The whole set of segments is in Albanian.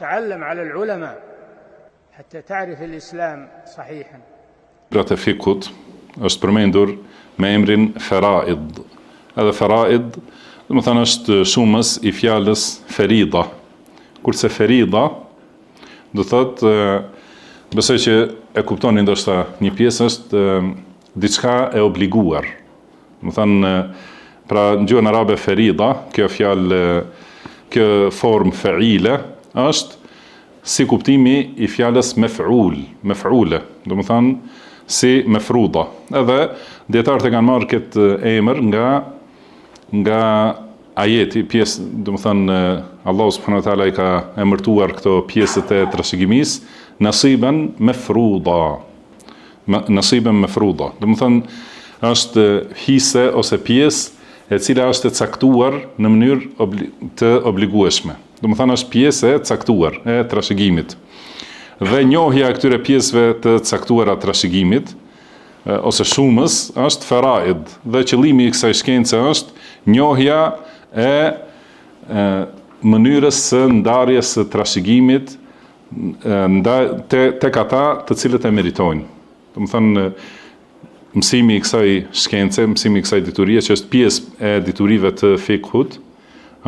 تعلم على العلماء حتى تعرف الإسلام صحيحا. Gratë e fikut është përmendur me emrin faraid. Edhe faraid, do të thënë është shumës i fjalës ferida. Kurse ferida do thotë besoj që e kuptoni ndoshta një pjesë është diçka e obliguar. Do të thënë pra në gjuhën arabe ferida, kjo fjalë, kjo formë fa'ile është si kuptimi i fjalës mef'ule, do të thënë si mefruda. Edhe dietarët e kanë marrë këtë emër nga ajeti, pjesë, do të thënë Allahu subhanahu wa taala i ka emërtuar këto pjesët e trashëgimisë nasiben mefruda. Nasiben mefruda. Do të thënë është hise ose pjesë e cila është e caktuar në mënyrë të obligueshme. Do të thënë është pjesë e caktuar e trashëgimit. Dhe njohja e këtyre pjesëve të caktuara të trashëgimit ose shumës është faraid, dhe qëllimi i kësaj shkence është njohja e mënyrës së ndarjes së trashëgimit tek ata të cilët e meritojnë. Do të thënë mësimi i kësaj shkence, mësimi i kësaj diturie që është pjesë e diturive të fikhut,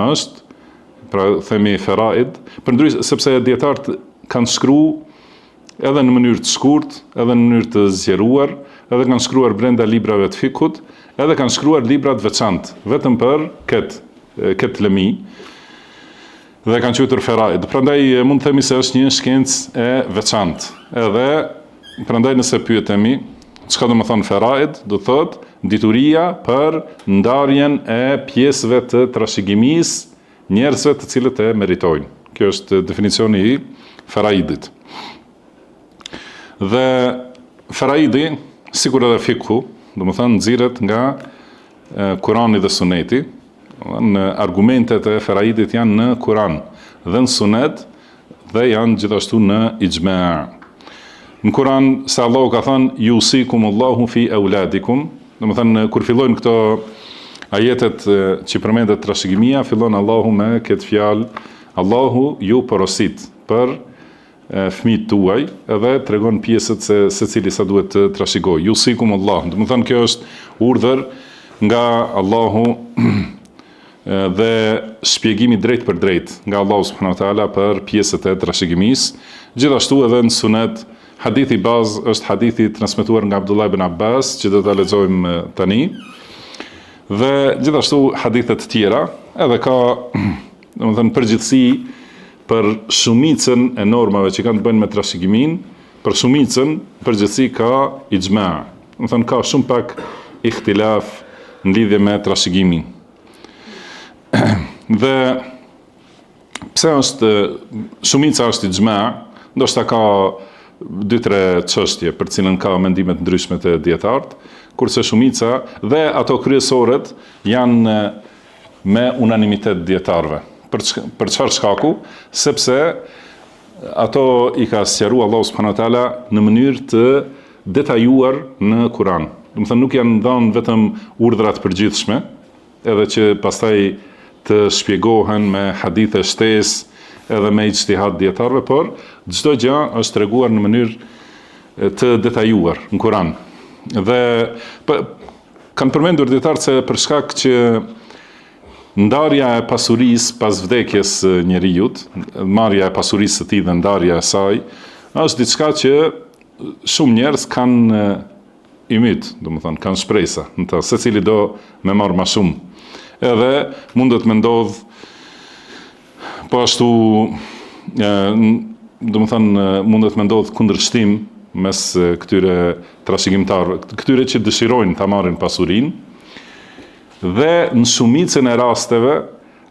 është pra themi faraid, përndryshe sepse dietarët kanë shkruar edhe në mënyrë të shkurtë, edhe në mënyrë të zgjeruar, edhe kanë shkruar brenda librave të fikut, edhe kanë shkruar libra të veçantë, vetëm për këtë lëmi, dhe kanë quajtur faraid. Prandaj mund të themi se është një shkencë e veçantë. Edhe prandaj nëse pyetemi çka do të thonë faraid, do thotë dituria për ndarjen e pjesëve të trashëgimisë njerëzve të cilët e meritojnë. Kjo është definicioni i faraidit. Dhe faraidi, sikur edhe fikhu, do të thënë nxirret nga Kurani dhe Suneti. Në argumentet e faraidit janë në Kuran dhe në Sunet dhe janë gjithashtu në ijma'. Në Kuran se Allahu ka thënë yusikumullahu fi auladikum, do të thënë kur fillojnë këto ajetet që përmendet trashëgimia, fillon Allahu me këtë fjalë, Allahu ju porosit për fëmijët tuaj, edhe tregon pjesët se secili sa duhet të trashëgojë. Yusikumullah, do të thënë kjo është urdhër nga Allahu dhe shpjegimi drejt për drejt nga Allahu subhanahu wa taala për pjesët e trashëgimisë. Gjithashtu edhe në Sunet, hadithi bazë është hadithi transmetuar nga Abdullah ibn Abbas, që do ta lexojmë tani. Dhe gjithashtu hadithet të tjera, edhe ka, domethënë përgjithësi për shumicën e normave që kanë të bëjnë me trashëgimin, për shumicën përgjithësi ka ijma'. Domethënë ka shumë pak ihtilaf në lidhje me trashëgimin. Dhe pse është shumica është ijma', ndoshta ka 2-3 çështje për cilën ka mendime të ndryshme të dietarët, kurse shumica dhe ato kryesorët janë me unanimitet dietarëve. Për çfarë shkaku? Sepse ato i ka sqaruar Allahu subhanahu wa taala në mënyrë të detajuar në Kur'an. Do të thënë nuk janë dhënë vetëm urdhra të përgjithshme, edhe që pastaj të shpjegohen me hadithe shtesë edhe me ijtihad dietarëve, por çdo gjë është treguar në mënyrë të detajuar në Kur'an. Dhe kanë përmendur dietarët se për shkak që ndarja e pasurisë pas vdekjes njerëzit, marrja e pasurisë së tij dhe ndarja e saj, është diçka që shumë njerëz kanë imit, domethënë kanë shpresa, në të secili do me marr më shumë. Edhe mundet me ndodh po ashtu, domethënë mundet me ndodh kundërshtim mes këtyre trashëgimtarëve, këtyre që dëshirojnë ta marrin pasurinë, dhe në shumicën e rasteve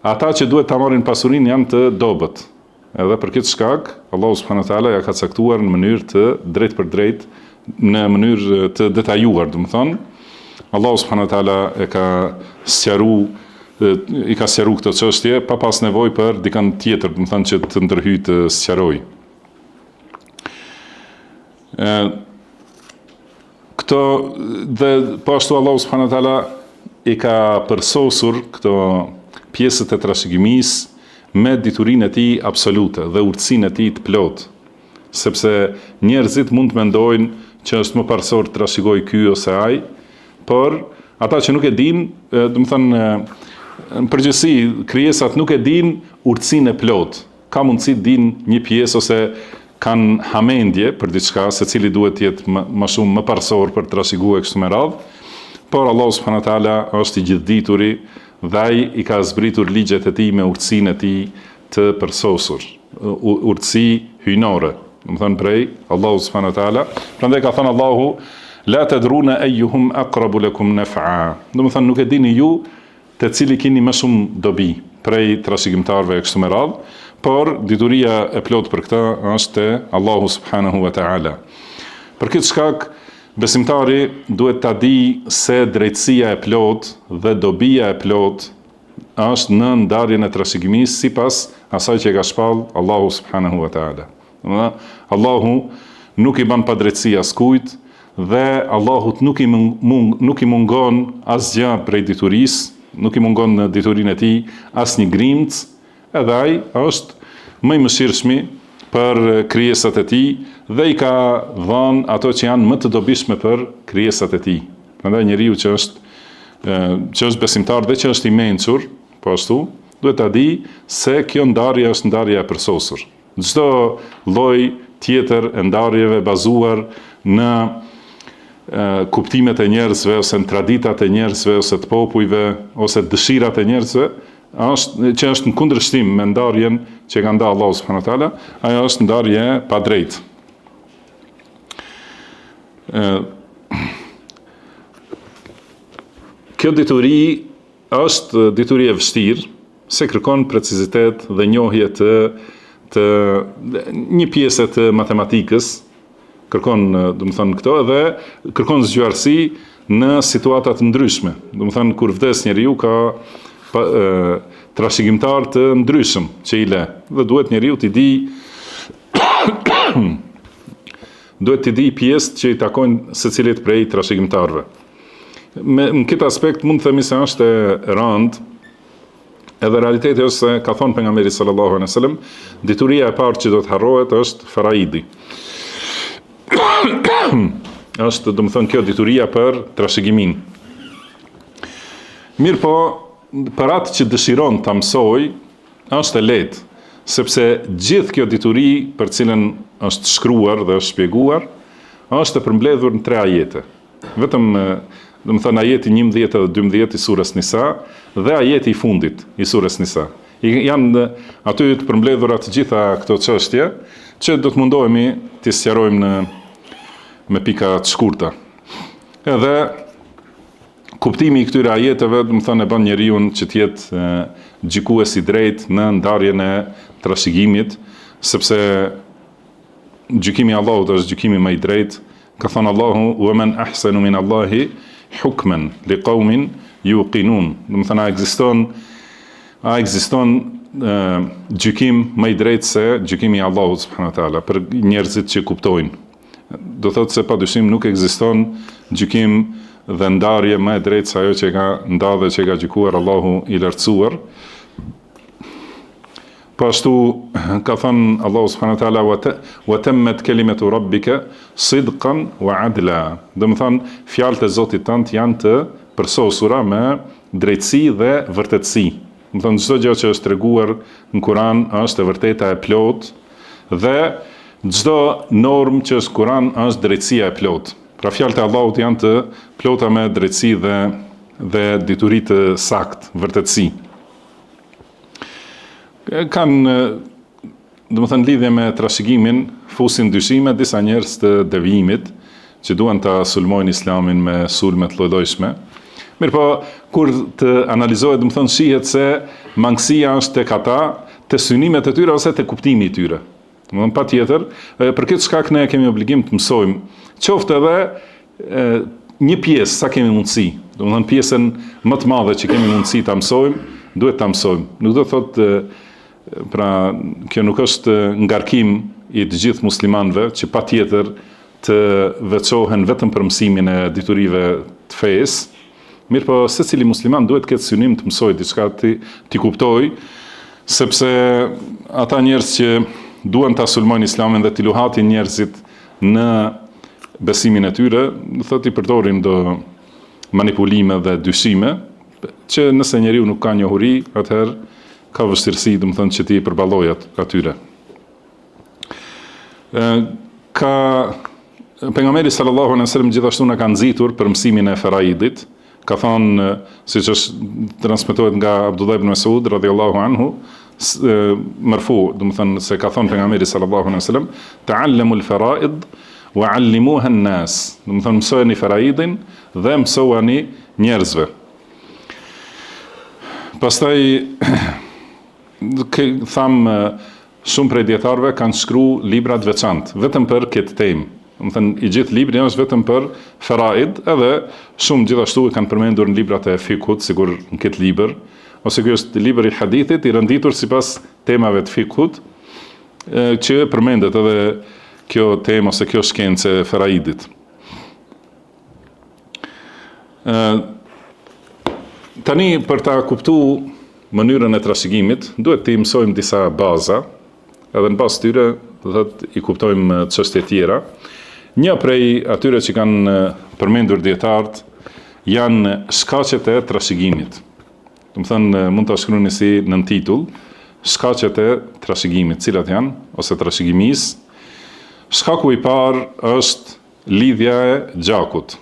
ata që duhet ta marrin pasurinë janë të dobët. Edhe për këtë shkak Allahu subhanahu wa taala ja ka caktuar në mënyrë të drejt për drejt, në mënyrë të detajuar, domethënë Allahu subhanahu wa taala i ka sqaruar këtë çështje pa pas nevojë për dikën tjetër, domethënë që të ndërhyjë të sqarojë. Këto dhe po ashtu Allahu subhanahu wa taala i ka përsosur këto pjesët e trashëgimisë me diturinë e tij absolute dhe urtësinë e tij të plotë. Sepse njerëzit mund të mendojnë që është më parsor të trashëgoj ky ose ai, por ata që nuk e dinë, do të thënë në përgjithësi krijesat nuk e dinë urtësinë e plotë. Ka mundësi të dinë një pjesë ose kanë hamendje për diçka, secili duhet të jetë më shumë më parsor për të trashëguar kështu me radhë, por Allahu subhanahu wa taala është i gjithdituri dhe ai i ka zbritur ligjet e tij me urtësinë e tij të përsosur, urtësi hyjnore. Do të thënë prej Allahu subhanahu wa taala. Prandaj ka thënë Allahu la tadruna ayyuhum aqrabu lakum naf'a. Do të thënë nuk e dini ju te cili keni më shumë dobi prej trashëgimtarëve kështu me radhë, por dituria e plot për këtë është te Allahu subhanahu wa taala. Për këtë shkak besimtari duhet ta di se drejtësia e plot dhe dobia e plot është në ndarjen e trashëgimisë sipas asaj që ka shpall Allahu subhanahu wa taala. Allahu nuk i ban padrejtësi askujt dhe Allahut nuk i mungon asgjë prej diturisë, nuk i mungon në diturinë e tij asnjë grimc, edhe ai është më i mëshirshmi për krijesat e tij dhe i ka dhënë ato që janë më të dobishme për krijesat e tij. Prandaj njeriu që është besimtar dhe që është i mençur, po ashtu, duhet ta di se kjo ndarje është ndarja e përsosur. Çdo lloj tjetër e ndarjeve bazuar në kuptimet e njerëzve ose në traditat e njerëzve ose të popujve ose dëshirat e njerëzve që është në kundërshtim me ndarjen që ka ndarë Allahu subhanahu wa taala, ajo është ndarje pa drejtë. Kjo dituri është dituri e vështirë, se kërkon precizitet dhe njohje të një pjesë të matematikës, kërkon, do të thënë këto, dhe kërkon zgjuarsi në situata të ndryshme. Do të thënë kur vdes njeriu ka trashëgimtar të ndryshëm që i le, dhe duhet njeriu të di duhet të di pjesë që i takojnë secilit prej trashëgimtarëve. Në këtë aspekt mund të themi se është e rëndë. Edhe realiteti është se ka thonë pejgamberi sallallahu alaihi wasallam, dituria e parë që do të harrohet është faraidi. Është, do të thënë, kjo dituria për trashëgimin. Mirë po, për atë që dëshiron ta mësoj, është e lehtë, sepse gjithë kjo dituri për cilën është shkruar dhe është shpjeguar, është e përmbledhur në 3 ajete. Vetëm do të thënë ajeti 11 dhe 12 i surës Nisa dhe ajeti i fundit i surës Nisa. Janë aty të përmbledhura të gjitha këto çështje që do të mundohemi t'i sqarojmë me pika të shkurta. Edhe kuptimi i këtyre ajeteve, do të thënë, e bën njeriu që të jetë gjykues i drejtë në ndarjen e trashëgimit, sepse gjykimi i Allahut është gjykimi më i drejtë. Ka thënë Allahu: "Wa man ahsanu min Allahi hukman liqaumin yuqinun." Do të thënë, a ekziston gjykim më i drejtë se gjykimi i Allahut subhanahu wa taala për njerëzit që kuptojnë. Do thotë se padyshim nuk ekziston gjykim dhe ndarje më e drejtë se ajo që ka ndarë dhe që ka gjykuar Allahu i lartësuar. Po ashtu ka thënë Allahu subhanahu wa taala: "Wa tammat kalimatu rabbika sidqan wa adla." Do të thënë, fjalët e Zotit tënd janë të përsosura me drejtësi dhe vërtetësi. Do të thënë, çdo gjë që është treguar në Kur'an është e vërteta e plotë dhe çdo normë që është Kur'an është drejtësia e plotë. Pra fjalët e Allahut janë të plota me drejtësi dhe dituri të saktë, vërtetësi. Kanë, do të thënë, lidhje me trashëgimin, fusin dyshime disa njerëz të devijimit që duan ta sulmojnë Islamin me sulme të lloj-llojshme. Mirë po, kur të analizohet, do të thënë, shihet se mangësia është tek ata, te synimet e tyre ose te kuptimi i tyre. Do të thënë, patjetër, për këtë shkak ne kemi obligim të mësojmë, qoftë edhe një pjesë sa kemi mundësi. Do të thënë, pjesën më të madhe që kemi mundësi ta mësojmë, duhet ta mësojmë. Nuk do të thotë, pra, kjo nuk është ngarkim i të gjithë muslimanëve që patjetër të veçohen vetëm për mësimin e diturive të fesë. Mirë po, secili musliman duhet të ketë synim të mësojë diçka, ti kuptoj sepse ata njerëz që duan ta sulmojnë Islamin dhe t'i luhatin njerëzit në besimin e tyre, thotë i përdorin do manipulime dhe dyshime, që nëse njeriu nuk ka njohuri, atëherë ka vështirësi, domethënë që ti përballojë atyre. Pejgamberi sallallahu alejhi wasallam gjithashtu na ka nxitur për mësimin e faraidit. Ka thënë, siç është transmetohet nga Abdullah ibn Mas'ud radhiyallahu anhu, marfu, domethënë se ka thënë pejgamberi sallallahu alejhi wasallam, ta'allamu al-fara'id wa 'allimuha an-nas. Domethënë mësojeni faraidin dhe mësojeni njerëzve. Pastaj shumë prej dietarëve kanë shkruar libra të veçantë vetëm për këtë temë. Domethënë i gjithë libri është vetëm për faraid, edhe shumë gjithashtu e kanë përmendur në librat e fikut, sigur në këtë libër, ose ky është libër i hadithit i renditur sipas temave të fikut, që përmendet edhe kjo temë ose kjo shkencë e faraidit. Tani për ta kuptuar mënyrën e trashëgimit, duhet të mësojmë disa baza, edhe në bazë tyre, do thotë i kuptojmë çështje tjera. Një prej atyre që kanë përmendur dietarët janë shkaqet e trashëgimit. Domethënë mund ta shkruani si nën titull, shkaqet e trashëgimit, cilat janë ose trashëgimisë. Shkaku i parë është lidhja e gjakut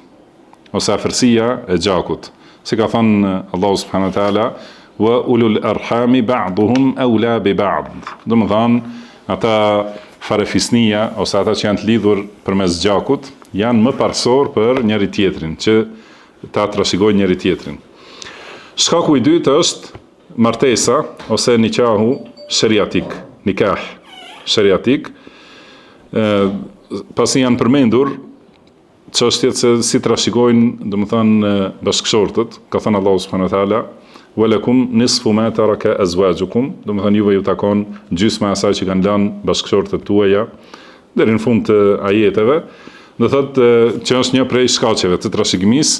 ose afërsia e gjakut. Si ka thënë Allahu subhanahu wa taala, wa ulul arhami ba'duhum awla bi ba'd. Domethënë ata farefisnia ose ata që janë të lidhur përmes gjakut janë më parsor për njëri tjetrin, që ta trashëgojnë njëri tjetrin. Shkaku i dytë është martesa ose nikahu shariatik, nikah shariatik. Pasi janë përmendur çështjet se si trashëgojnë, domethënë bashkëshortët, ka thënë Allahu subhanahu wa taala, walakum nisfu ma taraka azwajukum, domethënë juve ju takon gjysma e asaj që kanë lënë bashkëshortët tuaja, deri në fund të ajeteve. Do thotë që është një prej shkaqeve të trashëgimisë,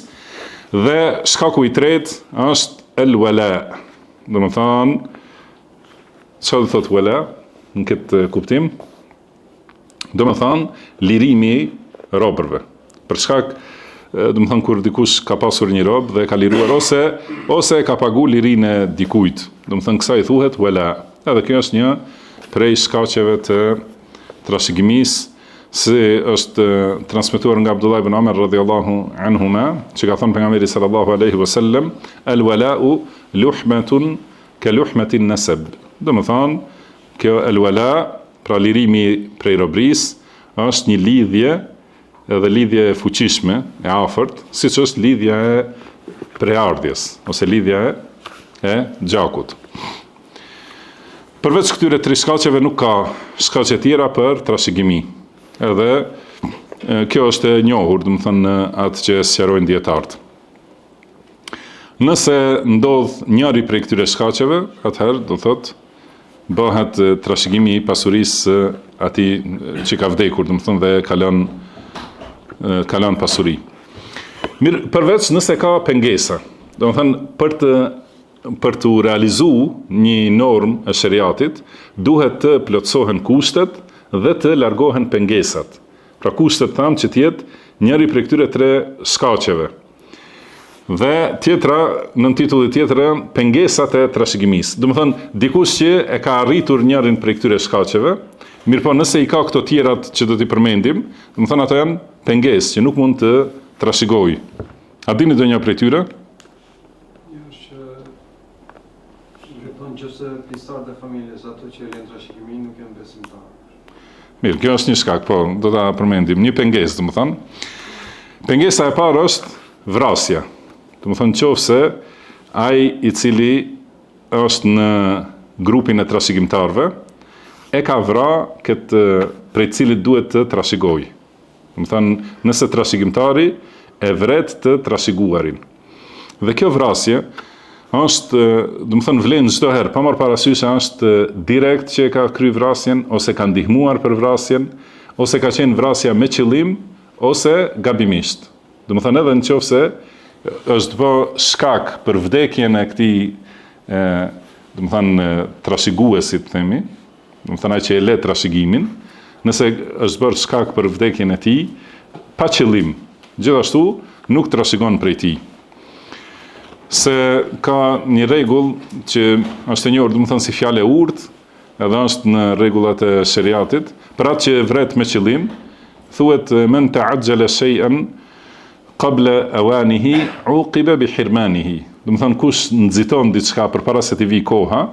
dhe shkaku i tretë është el-wala. Domethënë çfarë do thotë wala në këtë kuptim? Domethënë lirimi i robërve. Për shkak domethënë kur dikush ka pasur një rob dhe ka liruar ose ka pagu lirinë e dikujt, domethënë kësaj thuhet wala. Edhe kjo është një prej shkaqeve të trashëgimisë, si është transmetuar nga Abdullah ibn Umar radhiyallahu anhuma, që ka thënë pejgamberi sallallahu alaihi wasallam, al-wala'u luhmatun ka luhmatin nasab. Domethënë kjo el-wala, pra lirimi prej robrisë, është një lidhje, edhe lidhje e fuqishme, e afërt, siç është lidhja e preardhjes ose lidhja e gjakut. Përveç këtyre tre shkaqeve nuk ka shkaqe tjera për trashëgimi. Edhe kjo është e njohur, domethënë atë që sqarojnë dietarët. Nëse ndodh njëri prej këtyre shkaqeve, atëherë do thotë bëhet trashëgimi i pasurisë atij që ka vdekur, domethënë dhe ka lënë pasuri. Mirë, përveç nëse ka pengesa, domethënë për të realizuar një normë e shariatit, duhet të plotësohen kushtet dhe të largohen pengesat. Pra kushtet thamë që t'jetë njëri prej këtyre tre shkaqeve. Dhe tjetra, në titulli tjetër, pengesat e trashëgimisë. Domethënë dikush që e ka arritur njërin prej këtyre shkaqeve, mirë po nëse i ka këto tjerat që do t'i përmendim, domethënë ato janë pengesë që nuk mund të trashëgojë. A dini ndonjë prej tyre? Nëse pjesëtarët e familjes ato që janë trashëgimi nuk janë besimtarë. Mirë, kjo është një shkak, po, do ta përmendim. Një pengesë, domethënë. Pengesa e parë është vrasja. Domethënë nëse ai i cili është në grupin e trashëgimtarëve e ka vrarë këtë prej cilit duhet të trashëgojë. Domethënë, nëse trashëgimtari e vret të trashëguarin. Dhe kjo vrasje është, domethënë vlen çdo herë, pa marrë parasysh se është direkt që e ka kry vrasjen, ose ka ndihmuar për vrasjen, ose ka qenë vrasja me qëllim, ose gabimisht. Domethënë edhe nëse është bë shkak për vdekjen e këtij do të thënë trashëguesit themi, do të thënë ai që e le trashëgimin, nëse është bërë shkak për vdekjen e tij pa qëllim, gjithashtu nuk trashëgon prej tij. Se ka një rregull që është e njohur, do të thënë si fjalë e urtë, edhe është në rregullat e shariatit, për atë që vret me qëllim, thuhet men ta'ajjala shay'an qabla awanihi uqiba bi hirmanihi. Do të thënë kush nxiton diçka përpara se të vijë koha,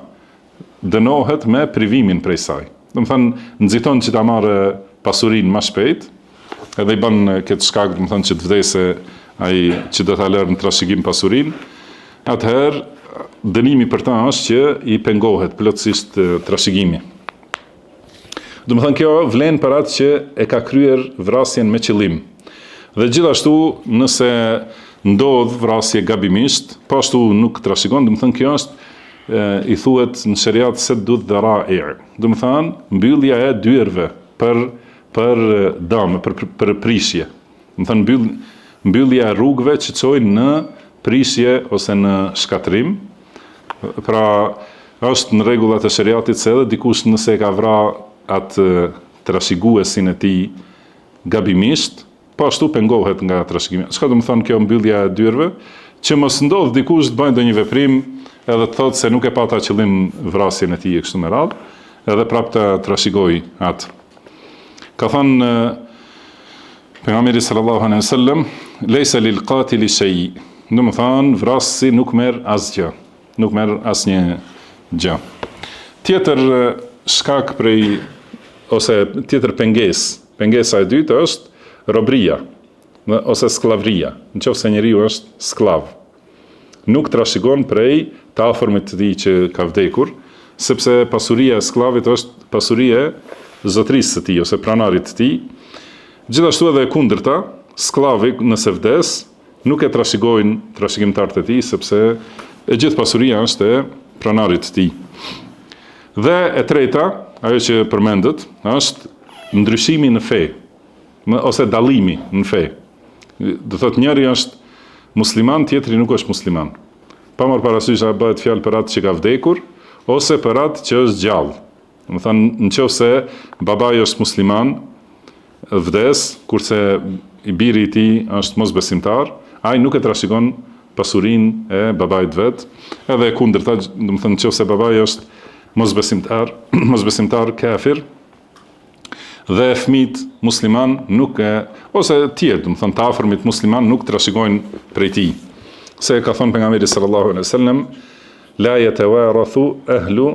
dënohet me privimin prej saj. Do të thënë nxiton që ta marrë pasurinë më shpejt, edhe i bën këtë shkak, do të thënë që të vdesë ai që do ta lërë në trashëgim pasurinë, atëherë dënimi për ta është që i pengohet plotësisht trashëgimi. Do të thënë kjo vlen për atë që e ka kryer vrasjen me qëllim. Dhe gjithashtu nëse ndodh vrasje gabimisht, po ashtu nuk trashëgon, do të thënë kjo është i thuhet në shariat saddu dhara'i. Do të thënë mbyllja e dyerve për dëm, për prishje. Do të thënë mbyllja e rrugëve që çojnë në prishje ose në shkatrim. Pra është në rregullat e shariatit se edhe dikush nëse ka vrarë atë trashëguesin e tij gabimisht, po ashtu pengohet nga trashëgimi. Çka do të thonë kjo mbyllja e dyerve? Që mos ndodh dikush të bëjë ndonjë veprim edhe të thotë se nuk e pata qëllim vrasjen e tij e kështu me radhë, edhe prapë të trashëgoj atë. Ka thënë pejgamberi sallallahu alaihi wasallam, "Laysa lil qatili shay." Do të thonë vrasësi nuk merr asgjë, nuk merr asnjë gjë. Tjetër shkak prej ose tjetër pengesa e dytë është robria ose sklavria, nëse njeriu është sklav. Nuk trashëgon prej të afërmit të tij që ka vdekur, sepse pasuria e sklavit është pasuria e zotrisë së tij ose pranarit të tij. Gjithashtu edhe e kundërta, sklavi nëse vdes, nuk e trashëgojnë trashëgimtarët e tij, sepse e gjithë pasuria është e pranarit të tij. Dhe e treta, ajo që përmendet, është ndryshimi në fe, ose dallimi në fe. Do thotë njëri është musliman, tjetri nuk është musliman. Pa marrë parasysh a bëhet fjalë për atë që ka vdekur, ose për atë që është gjallë. Do të thënë, nëse babai është musliman, vdes, kurse i biri i tij është mosbesimtar, ai nuk e trashëgon pasurinë e babait vet, edhe e kundërta, do të thënë nëse babai është mosbesimtar kafir, dhe fëmijët musliman nuk ose tjerë, do të thënë të afërmit musliman nuk trashëgojnë prej tij. Se ka thënë pejgamberi sallallahu alaihi wasallam, la yatawarathu ahlu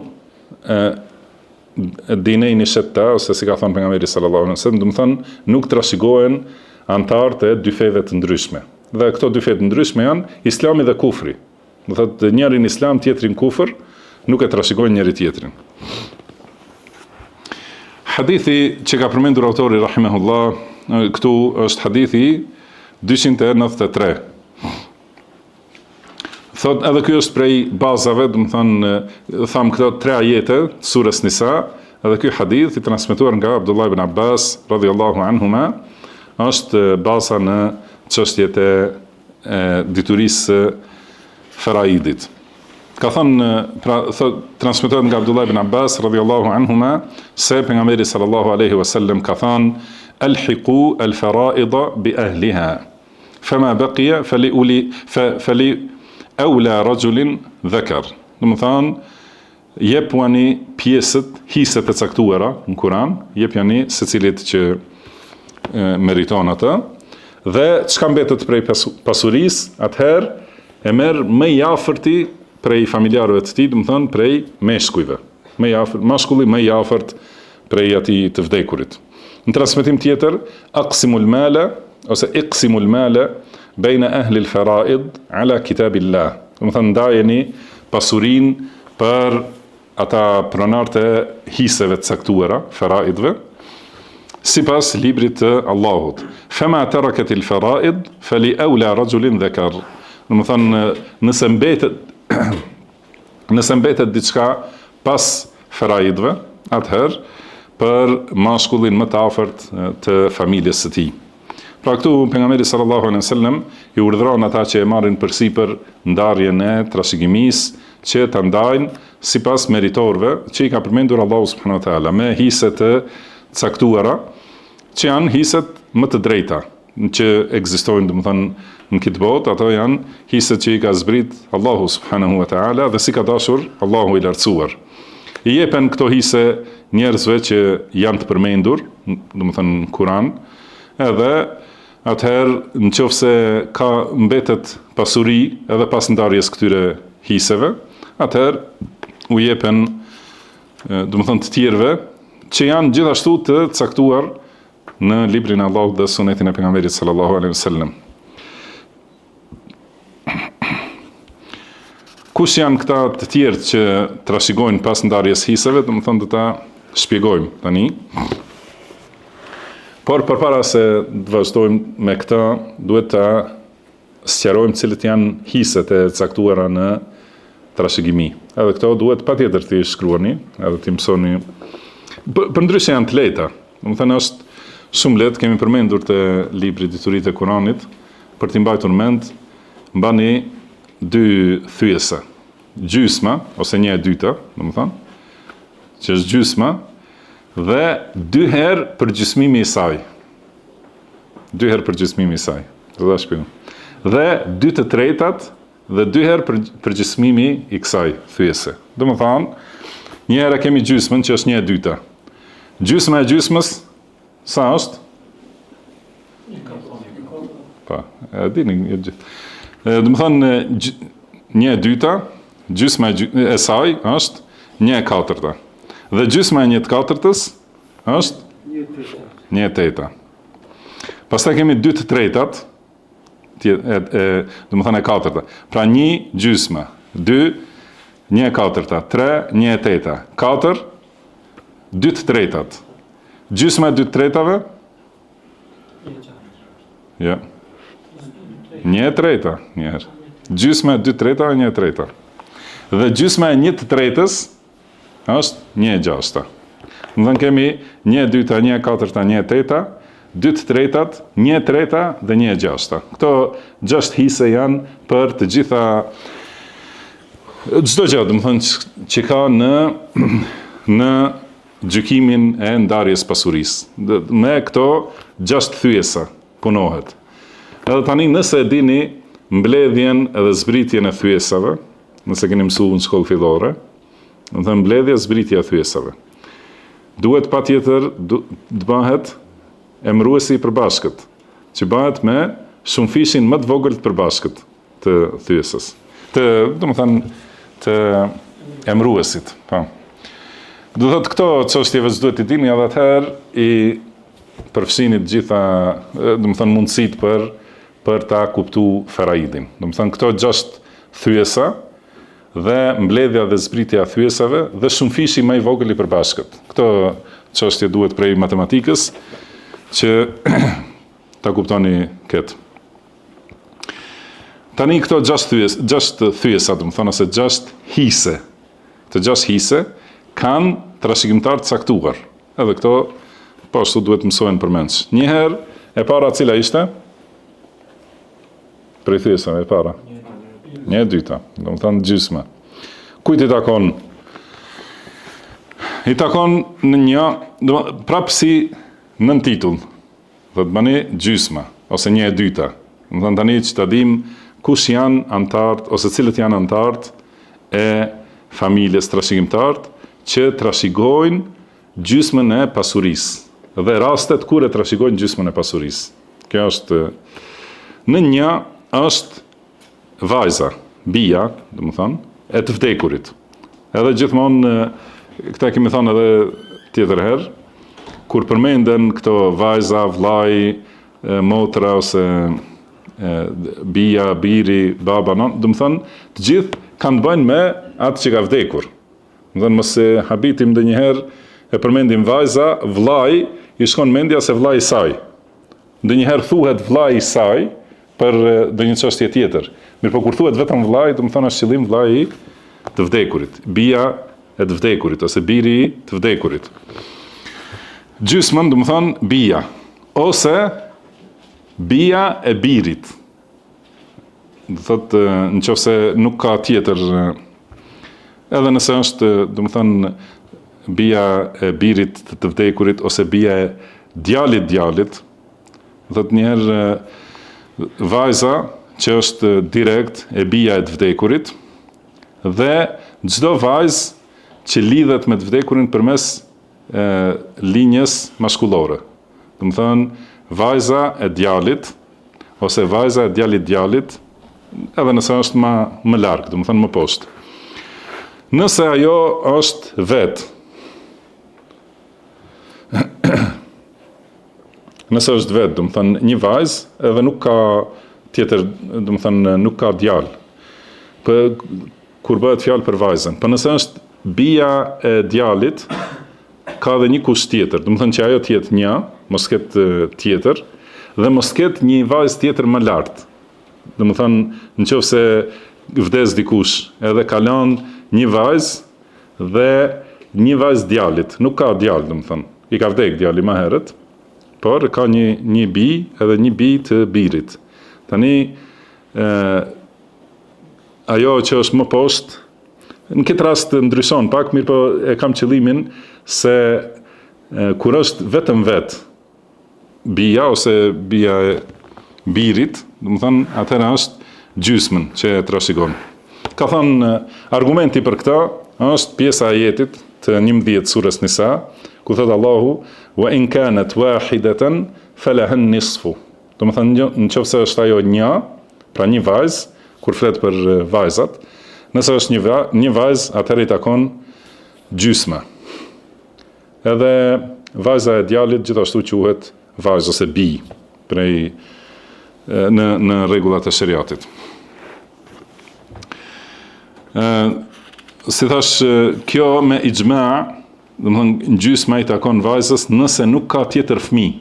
ad-dinayn shatta, ose si ka thënë pejgamberi sallallahu alaihi wasallam, do të thënë nuk trashëgohen antarët e dy feve të ndryshme. Dhe këto dy fe të ndryshme janë Islami dhe kufri. Do thotë njërin islam, tjetrin kufër, nuk e trashëgojnë njëri tjetrin. Hadithi që ka përmendur autori rahimahullah, këtu është hadithi 293. Thot edhe ky është prej bazave, do të thonë, tham këto 3 ajete të surës Nisa, edhe ky hadith i transmetuar nga Abdullah ibn Abbas radhiyallahu anhuma është baza në çështjet e diturisë faraidit. Ka thënë, pra, transmetohet nga Abdullah ibn Abbas radhiyallahu anhuma se pejgamberi sallallahu alaihi wasallam ka thënë, alhiqu alfaraida bi ahliha, fama baqiya fali awla rajulin dhakar. Do të thonë, jepuni pjesët, hiset e caktuara në Kur'an, jepjani secilit që meriton atë, dhe çka mbetet prej pasurisë, atëherë e merr më i afërti prej familjarëve të tij, do të thonë prej meshkujve, më i afërt, mashkulli më i afërt prej atij të vdekurit. Në transmetim tjetër, aqsimul mala ose iqsimul mala baina ahli al-fara'id ala kitabillah. Do të thonë ndajeni pasurinë për ata pronarët e hiseve të caktuara, fara'idve, sipas librit të Allahut. Fama tarakat al-fara'id fali awla rajulin dhakar. Do të thonë nëse mbetet diçka pas faraidve, atëherë për mashkullin më të afërt të familjes së tij. Pra këtu pejgamberi sallallahu alaihi wasallam i urdhëron ata që e marrin përsipër ndarjen e trashëgimisë që ta ndajnë sipas meritorëve që i ka përmendur Allahu subhanahu wa taala me hise të caktuara që janë hiset më të drejta që ekzistojnë, domethënë në këtë botë, ato janë hiset që i ka zbrit Allahu subhanahu wa taala dhe si ka dashur Allahu i lartësuar. I jepen këto hise njerëzve që janë të përmendur, domethënë në Kur'an, edhe atëherë nëse ka mbetet pasuri edhe pas ndarjes këtyre hiseve, atëherë u jepen domethënë të tjerëve që janë gjithashtu të caktuar në librin e Allahut dhe sunetin e pejgamberit sallallahu alaihi wasallam. Kush janë këta të tjerë që trashëgojnë pas ndarjes hiseve, domethënë do ta shpjegojmë tani. Por përpara se të vazhdojmë me këtë, duhet ta sqarojmë cilët janë hiset e caktuara në trashëgimi. Edhe këto duhet patjetër të shkruani, edhe të mësoni. Përndryshe janë të lehta. Domethënë është shumë lehtë, kemi përmendur te libri Dituritë e Kuranit, për t'i mbajtur mend, mbani dy thyesa. Gjysma ose 1/2, domethënë, që është gjysma, dhe 2 herë përgjysmimi i saj. 2 herë përgjysmimi i saj. Do ta shpjegoj. Dhe 2/3 dhe 2 herë përgjysmimi i kësaj thyese. Domethënë, një herë kemi gjysmën që është 1/2. Gjysma e gjysmës sa është? Pa, e dini gjithë. Domethënë 1/2, gjysma e saj është 1/4. Dhe gjysma e 1/4 është 1/8. Pastaj kemi 2/3, domethënë e 4. Pra 1 gjysma, 2 1/4, 3 1/8, 4 2/3. Gjysma e 2/3-ve? Ja. 1/3 një herë. Gjysma e 2/3-ve 1/3. Dhe gjysma e 1/3 është 1/6. Domethënë kemi 1/2, 1/4, 1/8, 2/3, 1/3 dhe 1/6. Këto 6 hise janë për të gjitha çdo gjë, domethënë që ka në gjykimin e ndarjes pasurisë. Me këto 6 thyesa punohet. Edhe tani nëse e dini mbledhjen edhe zbritjen e thyesave, nëse keni mësuar në shkollë fillore, domethënë mbledhja, zbritja e thyesave. Duhet patjetër të bëhet emëruesi i përbashkët, që bëhet me shumëfishin më të vogël të përbashkët të thyesës. Domethënë të emëruesit, po. Do thotë këto çështjeve duhet të dini, edhe atëherë i përfshini të gjitha, domethënë mundësitë për ta kuptuar faraidin. Domethënë këto 6 thyesa dhe mbledhja dhe zbritja e thyesave dhe shumëfishi më i vogël i përbashkët. Këto çështje duhet prej matematikës që ta kuptoni këtë. Tani këto 6 thyesa, domethënë ose 6 hise. Të 6 hise kanë trashëgimtar të caktuar. Edhe këto po ashtu duhet mësohen përmendsh. Një herë e para cila ishte? Prej thyesave e para. 1/2, domethënë gjysma. Kujt i takon? I takon në një, prapë si nën titull. Do të bëni gjysma ose 1/2. Domethënë tani që ta dim kush janë antarët ose cilët janë antarët e familjes trashëgimtarët që trashëgojnë gjysmën e pasurisë dhe rastet kur e trashëgojnë gjysmën e pasurisë. Kjo është në një është vajza, bija, domethënë, e të vdekurit. Edhe gjithmonë këta kemi thënë edhe tjetër herë, kur përmenden këto vajza, vllai, motra ose bija, biri, baba, domethënë të gjithë kanë të bëjnë me atë që ka vdekur. Domethënë mos e habitim ndonjëherë e përmendim vajza, vllai, i shkon mendja se vllai i saj. Ndonjëherë thuhet vllai i saj për ndonjë çështje tjetër. Mirpo kur thuhet vetëm vllai, domethënë është qëllim vllai të vdekurit, bija e të vdekurit ose biri të vdekurit. Gjysmën domethënë bija ose Bija e birit. Do thotë nëse nuk ka tjetër, edhe nëse është, domethënë, bija e birit të vdekurit ose bija e djalit, do thotë njëherë vajza që është direkt e bija e të vdekurit dhe çdo vajzë që lidhet me të vdekurin përmes linjës maskullore. Domethënë, vajza e djalit ose vajza e djalit, edhe nëse është më larg, domethënë më poshtë. Nëse ajo është vetë, domethënë një vajzë edhe nuk ka tjetër, domethënë nuk ka djalë. Kur bëhet fjalë për vajzën, por nëse është bija e djalit, ka edhe një kusht tjetër, domethënë që ajo të jetë një, mos ketë tjetër, dhe mos ketë një vajzë tjetër më lart. Domethënë nëse vdes dikush, edhe ka lënë një vajzë dhe një vajzë djalit, nuk ka djalë, domethënë, i ka vdek djali më herët, por ka një bij edhe një bij të birit. Tani ajo që është më poshtë, në këtë rast ndryshon pak, mirë po e kam qëllimin se kur është vetëm vetë bija ose bija e birit, domethënë atëherë është gjysmën që e trashëgon. Ka thënë argumenti për këtë është pjesa e ajetit të 11 surës Nisa, ku thot Allahu wa in kanat wahidatan falaha nisfu. Domethënë nëse është ajo një, pra një vajzë, kur flet për vajzat, nëse është një vajzë, atëherë i takon gjysma. Edhe vajza e djalit gjithashtu quhet vajzë ose bij në rregullat e shariatit. Si thash, kjo me ixhma, domethënë gjysma i takon vajzës nëse nuk ka tjetër fëmijë.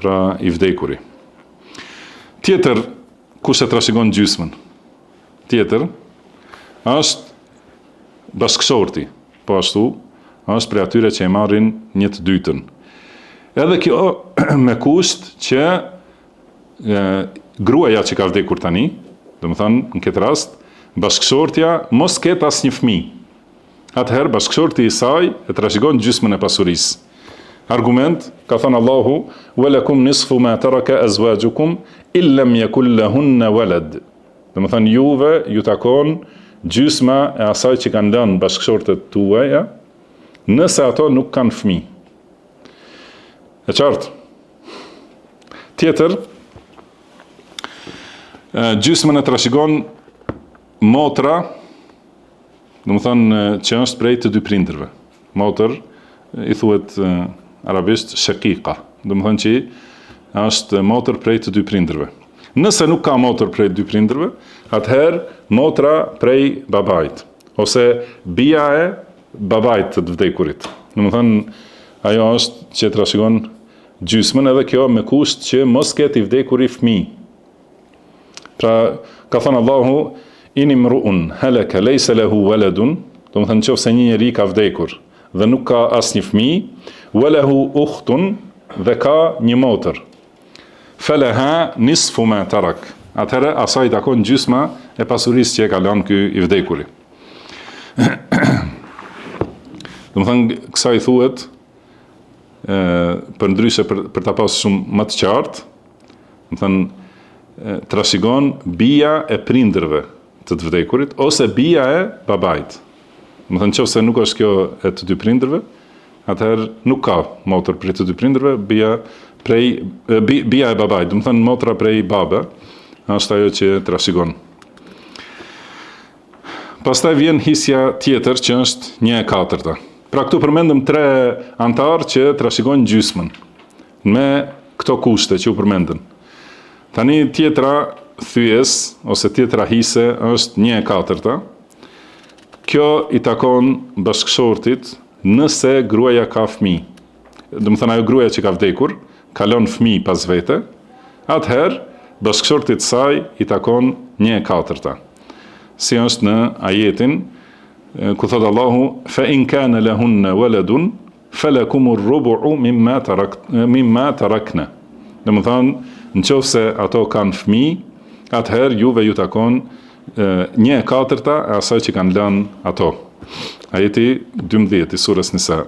Pra i vdekuri. Tjetër, kush e trashëgon gjysmën? Tjetër është bashkëshorti, po ashtu është prej atyre që e marrin një të dytën. Edhe kjo me kusht që gruaja që ka vdekur tani, domethënë në këtë rast, bashkëshortja mos ketë asnjë fëmijë. Atëherë bashkëshorti i saj e trashëgon gjysmën e pasurisë. Argument, ka thënë Allahu, walakum nisfu ma taraka azwajukum illam yakul lahunna walad. Domethënë juve ju takon gjysma e asaj që kanë lënë bashkëshortet tuaja, nëse ato nuk kanë fëmijë. E qartë. Tjetër, gjysmën e trashëgon motra, domethënë që është prej të dy prindërve. Motër i thuhet arabisht shaqiqa, domethënë që është motër prej të dy prindërve. Nëse nuk ka motër prej dy prindërve, atëherë motra prej babait, ose bija e babait të vdekurit. Domethënë ajo është që trashëgon gjysmën, edhe kjo me kusht që mos ketë i vdekuri fëmijë. Pra, ka thënë Allahu, in imru'un halaka laysa lahu waladun, domethënë nëse një njeri ka vdekur dhe nuk ka asnjë fëmijë, walahu ukhtun, dhe ka një motër, falaha nisfu ma tarak. Atëherë asaj takon gjysma e pasurisë që e ka lënë ky i vdekuri. Domethënë kësaj thuhet përndryshe për ta pasur shumë më të qartë, domethënë trashëgon bija e prindërve të të vdekurit ose bija e babait. Domethënë nëse nuk është kjo e të dy prindërve, atëherë nuk ka motër prej të dy prindërve, bija e babait, domethënë motra prej babe, është ajo që trashëgon. Pastaj vjen hisja tjetër që është 1/4. Pra këtu përmendëm 3 antarë që trashëgojnë gjysmën me këto kushte që u përmendën. Tani tjetra thyes ose tjetra hise është 1/4. Kjo i takon bashkëshortit nëse gruaja ka fëmijë. Domethënë ajo gruaja që ka vdekur, ka lënë fëmijë pas vete, atëherë bashkëshortit saj i takon 1/4. Si është në ajetin ku thot Allahu, fa in kana lahunna waladun, falakumur rubu'u mimma tarakna. Domethënë, nëse ato kanë fëmijë, atëherë juve ju takon 1/4 e asaj që kanë lënë ato. Ajeti 12 i surës Nisa.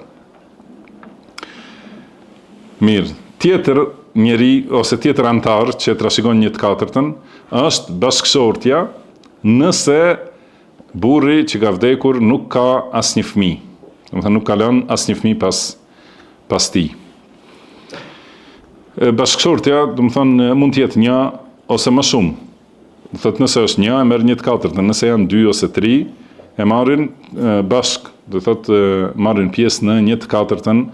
Mirë, tjetër njeri ose tjetër antar që trashëgon 1/4 është bashkëshortja nëse burri që ka vdekur nuk ka asnjë fëmijë. Domethënë nuk ka lënë asnjë fëmijë pas tij. Bashkëshortja, domethënë mund të jetë 1 ose më shumë. Do thotë nëse është 1 e merr 1/4, nëse janë 2 ose 3 e marrin bashk, do thotë marrin pjesë në 1/4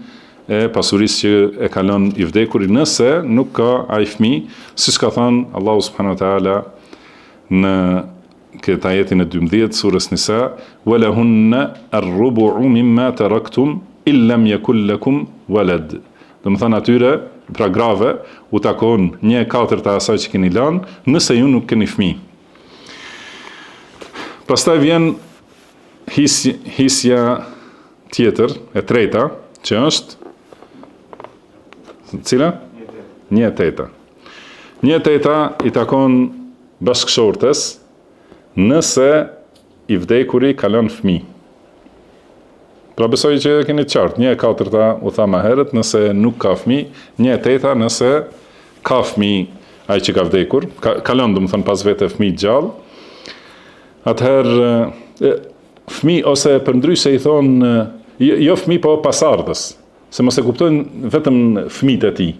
e pasurisë që e ka lënë i vdekuri nëse nuk ka ai fëmijë, siç ka thënë Allahu subhanahu wa taala në këtë ajetin e 12 surës Nisa, walahunna ar-rubu'u mimma taraktum illam yakul lakum walad. Domethënë atyre, pra grave, u takon 1/4 e asaj që keni lënë, nëse ju nuk keni fëmijë. Pastaj vjen hisja tjetër, e treta, që është cila? 1/8. 1/8 i takon bashkëshortes nëse i vdekuri ka lënë fëmijë. Pra besoj që keni qartë, 1/4 u tha më herët nëse nuk ka fëmijë, 1/8 nëse ka fëmijë ai që ka vdekur, ka lënë domethënë pas vete fëmijë gjallë. Atëherë fëmijë ose përndryshe i thonë jo fëmijë po pasardhës, se mos e kuptojnë vetëm fëmijët e tij.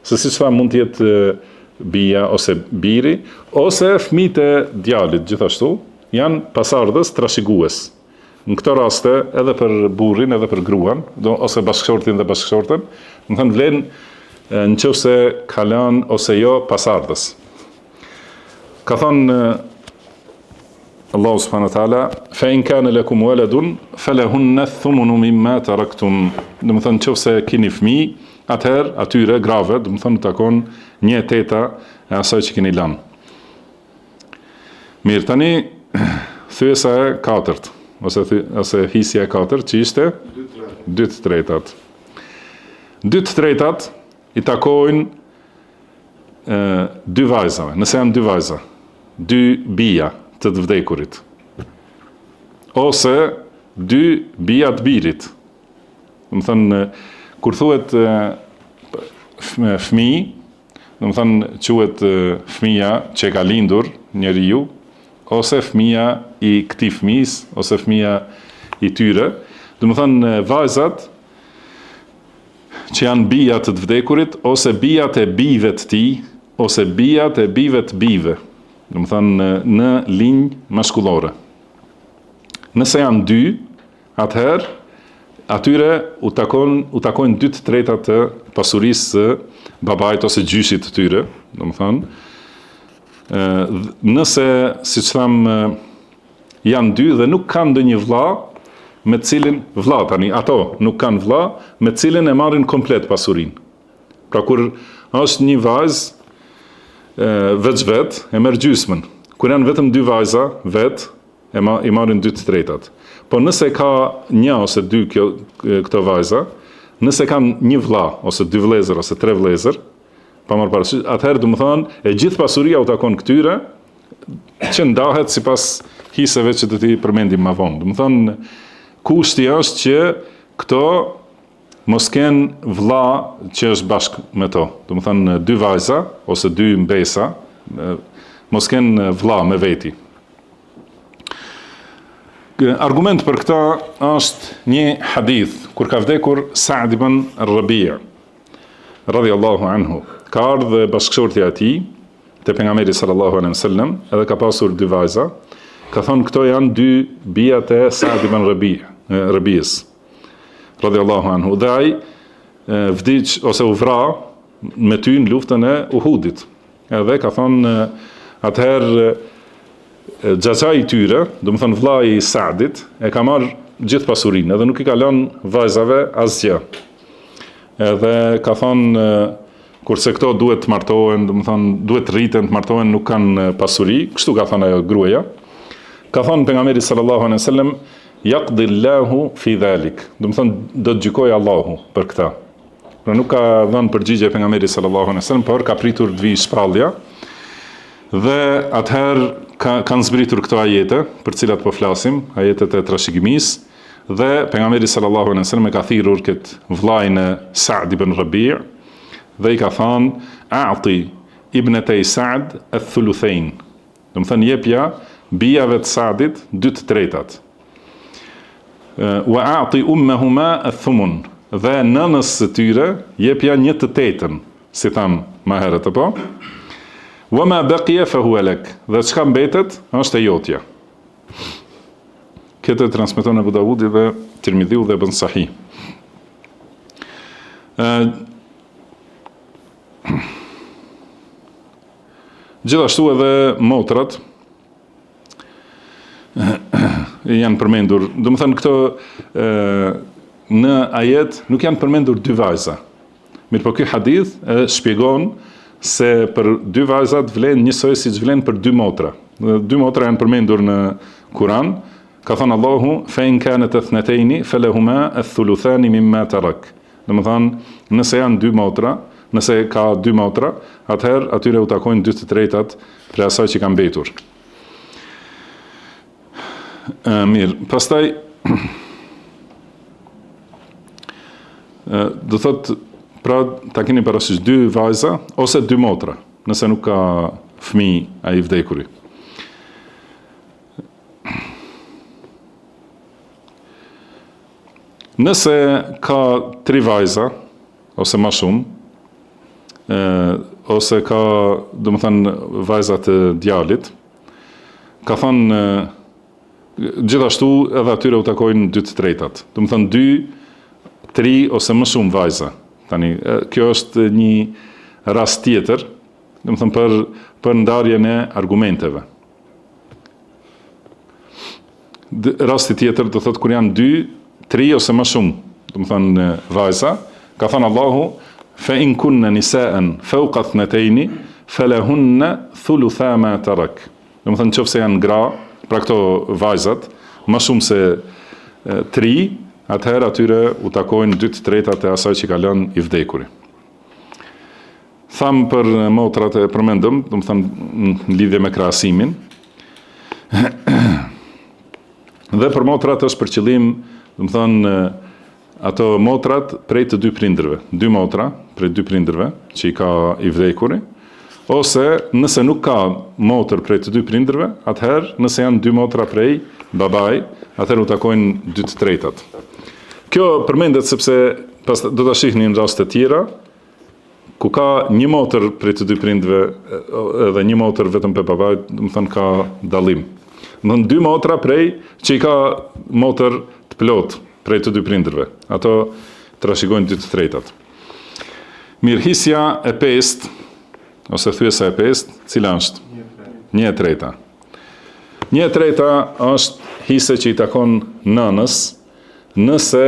Se siç tha mund të jetë bia ose biri ose fëmijët e djalit gjithashtu janë pasardhës trashëgues. Në këto raste edhe për burrin edhe për gruan, ose bashkëshortin dhe bashkëshorten, do të thënë vlen nëse ka lënë ose jo pasardhës. Ka thënë Allahu subhanahu wa taala, fa in kana lakum waladun falahunna thumunu mimma taraktum. Do të thënë nëse keni fëmijë, atëherë atyre grave, do të thënë takon 1/8 e asaj që keni lënë. Mirë, tani thyesa e 4 ose hisja e 4 që ishte 2/3. 2/3 i takojnë 2 vajzave, nëse janë 2 vajza, 2 bija të vdekurit, ose 2 bija të birit. Do të thënë, kur thuhet fëmijë, do të thënë quhet fëmia që ka lindur njeriu, ose fëmia i këtij fëmijës, ose fëmia i tyre. Do të thënë vajzat që janë bija të vdekurit, ose bijat e bijve të tij, ose bijat e bijve të bijve. Do të thënë në linjë maskullore. Nëse janë 2, atëherë atyre u takojnë 2/3 të pasurisë së babait ose gjyshit të tyre, do të thënë. Nëse, siç tham, janë 2 dhe nuk kanë ndonjë vëlla me cilin vëlla tani, ato nuk kanë vëlla me cilin e marrin komplet pasurinë. Pra kur është një vajzë veç e merr gjysmën. Kur janë vetëm 2 vajza vet i marrin 2/3. Po nëse ka 1 ose 2 këto vajza, nëse kanë 1 vëlla ose 2 vëllezër ose 3 vëllezër, pa marrë parasysh, atëherë do të thonë e gjithë pasuria u takon këtyre, që ndahet sipas hiseve që do t'i përmendim më vonë. Do të thonë kushti është që këto mos kenë vëlla që është bashkë me to. Do të thonë 2 vajza ose 2 mbesa mos kenë vëlla me veti. Argument për këta është një hadith kur ka vdekur Sa'd ibn Rabi' radhiyallahu anhu. Ka ardhur bashkëshortja e tij te pejgamberi sallallahu alaihi wasallam, edhe ka pasur 2 vajza. Ka thonë këto janë 2 bijat e Sa'd ibn Rabi'is radhiyallahu anhu. Dhe ai vdiq ose u vra me ty në luftën e Uhudit. Edhe ka thonë atëherë xhaxha i tyre, do të thënë vllai i Sa'dit, e ka marrë gjithë pasurinë, edhe nuk i ka lënë vajzave asgjë. Edhe ka thonë kurse këto duhet të martohen, do të thënë duhet të rriten, të martohen, nuk kanë pasuri, kështu ka thënë ajo gruaja. Ka thonë pejgamberi sallallahu alaihi wasallam, yaqdi Allahu fi dhalik. Do të thonë do të gjykojë Allahu për këtë. Pra nuk ka dhënë përgjigje pejgamberi sallallahu alaihi wasallam, por ka pritur të vijë shpallja. Dhe atëherë kanë zbritur këto ajete për cilat po flasim, ajetet e trashëgimisë, dhe pejgamberi sallallahu alaihi wasallam e ka thirrur këtë vllajën e Sa'd ibn Rabi' dhe i ka thënë a'ti ibnatay Sa'd ath-thuluthayn. Do të thënë jepja bijave të Sa'dit 2/3. Wa a'ti ummahuma ath-thumun. Dhe nënës së tyre jepja 1/8, si tham më herët apo. Wa ma baqiya fa huwa lak. Dhe çka mbetet është e jotja. Këtë transmeton Abu Davudi dhe Tirmidhiu dhe Ibn Sahih. Gjithashtu edhe motrat janë përmendur. Do të thënë këto në ajet nuk janë përmendur 2 vajza. Mirë po ky hadith shpjegon se për 2 vajzat vlen njësoj si që vlen për 2 motra. 2 motra janë përmendur në Kur'an. Ka thënë Allahu fa in kanat ithnatayni falahuma ath-thuluthani mimma tarak. Do të thonë, nëse janë 2 motra, nëse ka 2 motra, atëherë atyre u takojnë 2/3 për asaj që ka mbetur. Mirë, pastaj do thotë, pra ta keni parasysh 2 vajza ose 2 motra, nëse nuk ka fëmijë ai vdekuri. Nëse ka 3 vajza ose më shumë, ose ka, do të thënë, vajza të djalit, ka thënë gjithashtu edhe atyre u takojnë 2/3. Do të thënë 2, 3 ose më shumë vajza. Tani, kjo është një rast tjetër, do të thënë për ndarjen e argumenteve. Rasti tjetër do thotë kur janë 2, 3 ose më shumë, do të thënë vajza, ka thënë Allahu fa in kunna nisaan fawqa ithnatayni falahunna thulutha ma tarak. Do të thënë nëse janë gra, pra këto vajzat, më shumë se 3, atëherë atyre u takojnë 2/3 e asaj që ka lënë i vdekuri. Tham për motrat e përmendëm, do të thënë në lidhje me krahasimin. Dhe për motrat është për qëllim, do të thënë ato motrat prej të 2 prindërve, 2 motra prej 2 prindërve që i ka i vdekuri, ose nëse nuk ka motër prej të 2 prindërve, atëherë nëse janë 2 motra prej babaj, atëherë u takojnë 2/3. Kjo përmendet sepse do ta shihni në raste të tjera ku ka një motër prej të 2 prindërve edhe një motër vetëm pe babait, do të thënë ka dallim. Do të thënë 2 motra prej që i ka motër të plot prej të 2 prindërve. Ato trashëgojnë 2/3. Mirëhisja e 5 ose thyesa e 5, cila është? 1/3. 1/3 është hise që i takon nënës nëse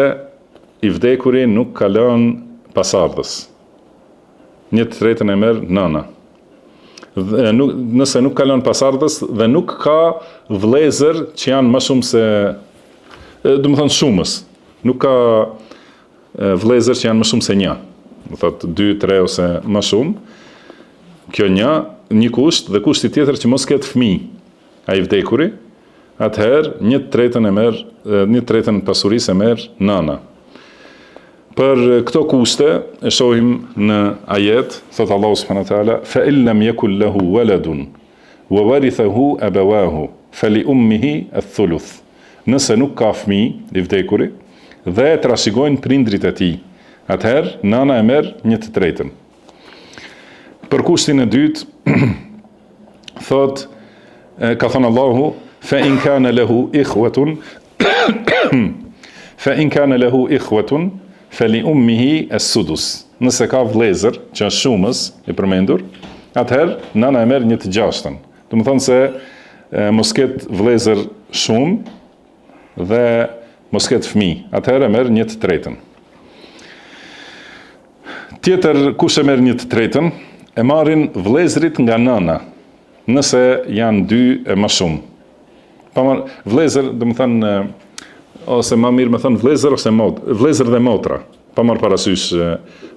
i vdekuri nuk ka lënë pasardhës. 1/3 e merr nëna. Nëse nuk ka lënë pasardhës dhe nuk ka vëllezër që janë më shumë se, do të thënë shumës, nuk ka vëllezër që janë më shumë se 1. Do thotë 2, 3 ose më shumë. Kjo një kusht, dhe kushti tjetër që mos ketë fëmijë ai vdekuri, atëherë 1/3 e merr, 1/3 pasurisë e merr nëna. Për këto kushte e shohim në ajet, thot Allahu subhanahu wa taala, fa in lam yakul lahu waladun wa warithahu abawahu fali ummihi ath-thuluth. Nëse nuk ka fëmijë i vdekuri dhe e trashëgojnë prindrit e tij, atëherë nëna e merr 1/3. Për kushtin e dytë, thot, ka thënë Allahu, fa in kana lahu ikhwatun fa in kana lahu ikhwatun fali ummihi as-sudus. Nëse ka vëllezër, që është shumës i përmendur, atëherë nëna e merr 1/6. Do të thonë se mos ketë vëllezër shumë dhe mos ketë fëmijë, atëherë merr 1/3. Tjetër kush e merr 1/3, e marrin vëllezërit nga nëna, nëse janë 2 e më shumë. Vëllezër, do të thënë ose më mirë me thënë vlezër ose vlezër dhe motra, pa marrë parasysh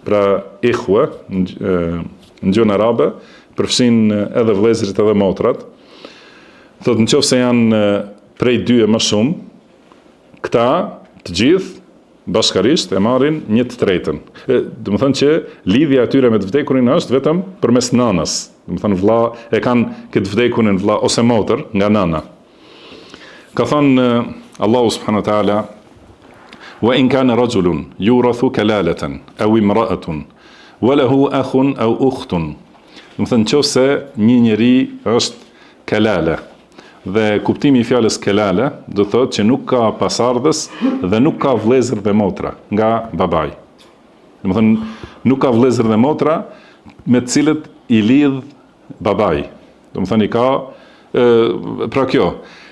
pra ikhwa në gjuhën arabe, përfshin edhe vlezërit edhe motrat. Thot në qoftë se janë prej dyje më shumë, këta të gjithë bashkarisht e marrin 1/3. Do të thonë që lidhja e tyre me të vdekurin është vetëm përmes nanës. Do të thonë vlla e kanë këtë vdekurin vlla ose motër nga nana. Ka thënë Allahu subhanahu wa taala: "Wa in kana rajulun yurathu kalalatan aw imra'atun wa lahu akhun aw ukhtun." Do të thonë nëse një njeri është kalala. Dhe kuptimi i fjalës kelale do thotë që nuk ka pasardhës dhe nuk ka vëllezër dhe motra nga babai. Do të thonë nuk ka vëllezër dhe motra me të cilët i lidh babai. Do të thonë i ka pra kjo.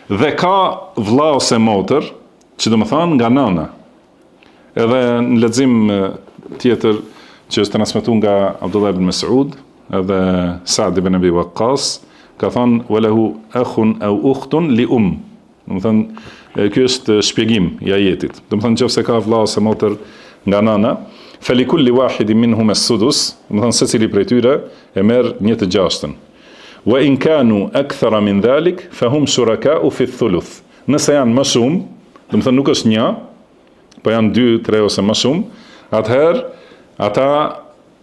Dhe ka vëlla ose motër që do të thonë nga nana. Edhe në lexim tjetër që është transmetuar nga Abdullah ibn Mas'ud edhe Sa'd ibn Abi Waqqas, ka thonë walahu akhun aw ukhtun li Do të thonë ky është shpjegim i ajetit. Do të thonë nëse ka vëlla ose motër nga nana, falikulli wahidin minhum as-sudus, do të thonë secili prej tyre e merr 1/6. Wa in kanu akthara min dhalik fahum shuraka'u fi ath-thuluth. Nëse janë më shumë, do të thonë nuk është 1, po janë 2, 3 ose më shumë, atëherë ata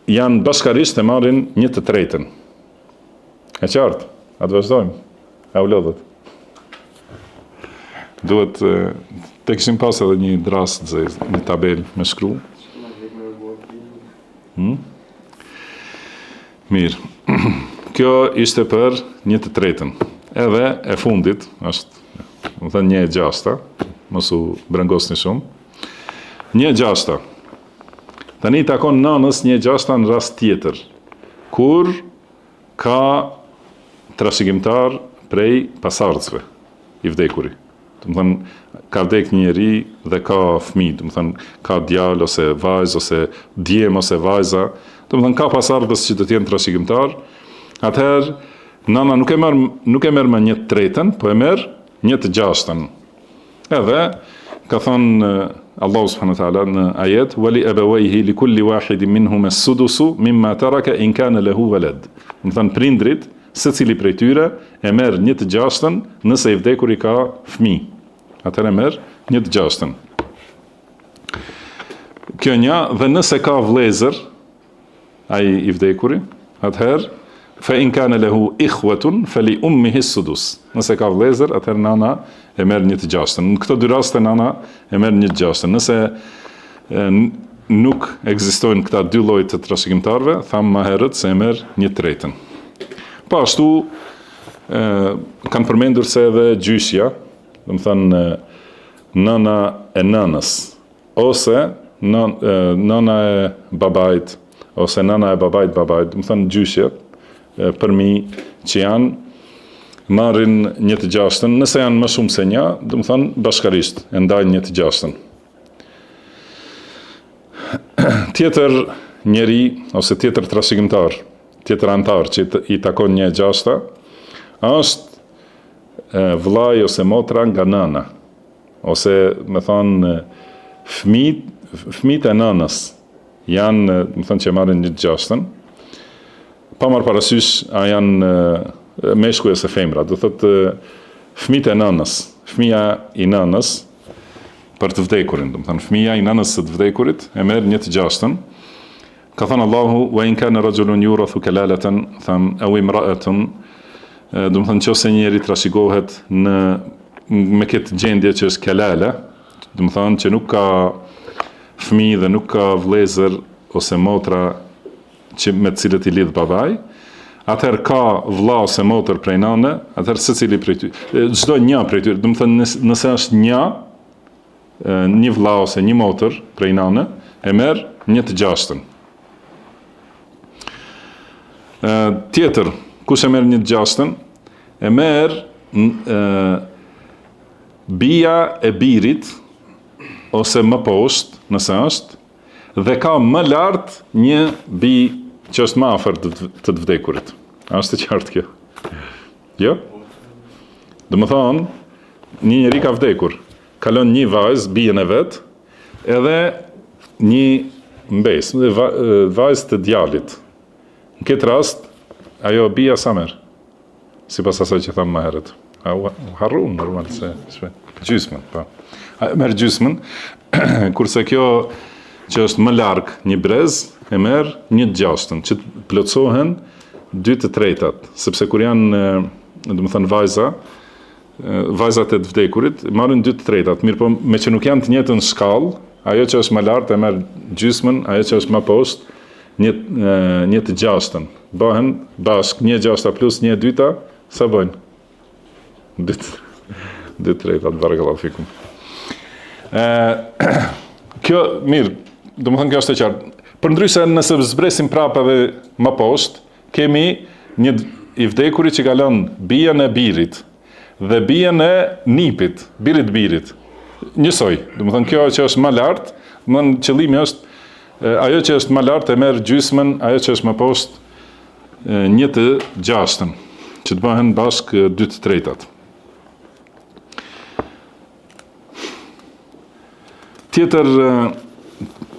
janë bashkarisht e marrin 1/3. E qartë? A të vazhdojmë? A u lodhët? Duhet, te kishim pas edhe një dras, një tabel me shkru. Mirë. Kjo ishte për 1/3. Edhe e fundit, është, më thënë 1/6, mos u brengosni shumë. 1/6. Tani takon nanës 1/6 në rast tjetër, kur ka trashëgimtar prej pasardhësve i vdekurit. Do të thonë ka vdek një njeri dhe ka fëmijë, do të thonë ka djalë ose vajzë ose djem ose vajza, do të thonë ka pasardhës që do të jenë trashëgimtar. Atëherë nana nuk e merr me 1/3, po e merr 1/6. Edhe ka thënë Allahu subhanahu wa taala në ajet: "Wali abawayhi li kulli wahidin minhum as-sudusu mimma taraka in kana lahu walad." Do të thonë prindrit secili prej tyre e merr 1/6 nëse i vdekuri ka fëmijë. Atëherë merr 1/6. Kjo një, dhe nëse ka vëllezër ai i vdekuri, atëherë fa in kana lahu ikhwatun fali ummihi as-sudus. Nëse ka vëllezër, atëherë nana e merr 1/6. Në këto dy raste nana e merr 1/6. Nëse nuk ekzistojnë këta dy lloje të trashëgimtarëve, thamë më herët se e merr 1/3. Po ashtu kanë përmendur se edhe gjyshja, do të thënë nëna e nënës, ose nëna e babait, ose nëna e babait, do të thënë gjyshjet përmi që janë marrin 1/6, nëse janë më shumë se 1, do të thënë bashkarisht e ndajnë 1/6. Tjetër njeri ose tjetër trashëgimtar, tjetër antar që i takon 1/6 është vllai ose motra nga nëna, ose me thonë fëmijët e nënës janë, më thonë që marrin 1/6, pa marrë parasysh a janë meshkuj ose femra, do thotë fëmijët e nënës, fëmija i nënës për të vdekurin, do thonë fëmija i nënës së të vdekurit e merr 1/6. Ka thënë Allahu: "Wa in kana rajulun yurathu kalalatan aw imra'atun", do të thonë nëse njëri trashëgohet me këtë gjendje që është kalale, do të thonë që nuk ka fëmijë dhe nuk ka vëllezër ose motra që me të cilët i lidh babai, atëherë ka vëlla ose motër prej nane, atëherë secili prej tyre, çdo një prej tyre, do të thonë nëse është një vëlla ose një motër prej nane, e merr 1/6. Tjetër, kush e merr 1/6? E merr bija e birit ose më poshtë, nëse është, dhe ka më lart një bi që është më afër të vdekurit. A është e qartë kjo? Jo? Do të thonë, një njeri ka vdekur kalon një vajzë, bijën e vet, edhe një mbes, vajzë të djalit. Në këtë rast, ajo bija sa merr? Sipas asaj që thamë më herët. U harruan normal se gjysmën, po. Merr gjysmën, kurse kjo që është më larg një brez e merr 1/6, që të plotësohen 2/3, sepse kur janë, domethënë vajzat e të vdekurit marrin 2/3, mirë po me që nuk janë të njëjtën shkallë, ajo që është më lart e merr gjysmën, ajo që është më poshtë 1/6. Bëhen bashk 1/6 plus 1/2, sa bëjnë? 2/3, barakallahu fikum. Kjo, mirë, domethënë kjo është e qartë. Përndryshe nëse zbresim prapë edhe më poshtë, kemi një i vdekurit që kalon bijën e birit dhe bijën e nipit, birit. Njësoj, domethënë kjo që është më lart, domethënë qëllimi është ajo që është më lart e merr gjysmën, ajo që është më poshtë 1/6, që të bëhen bashkë 2/3.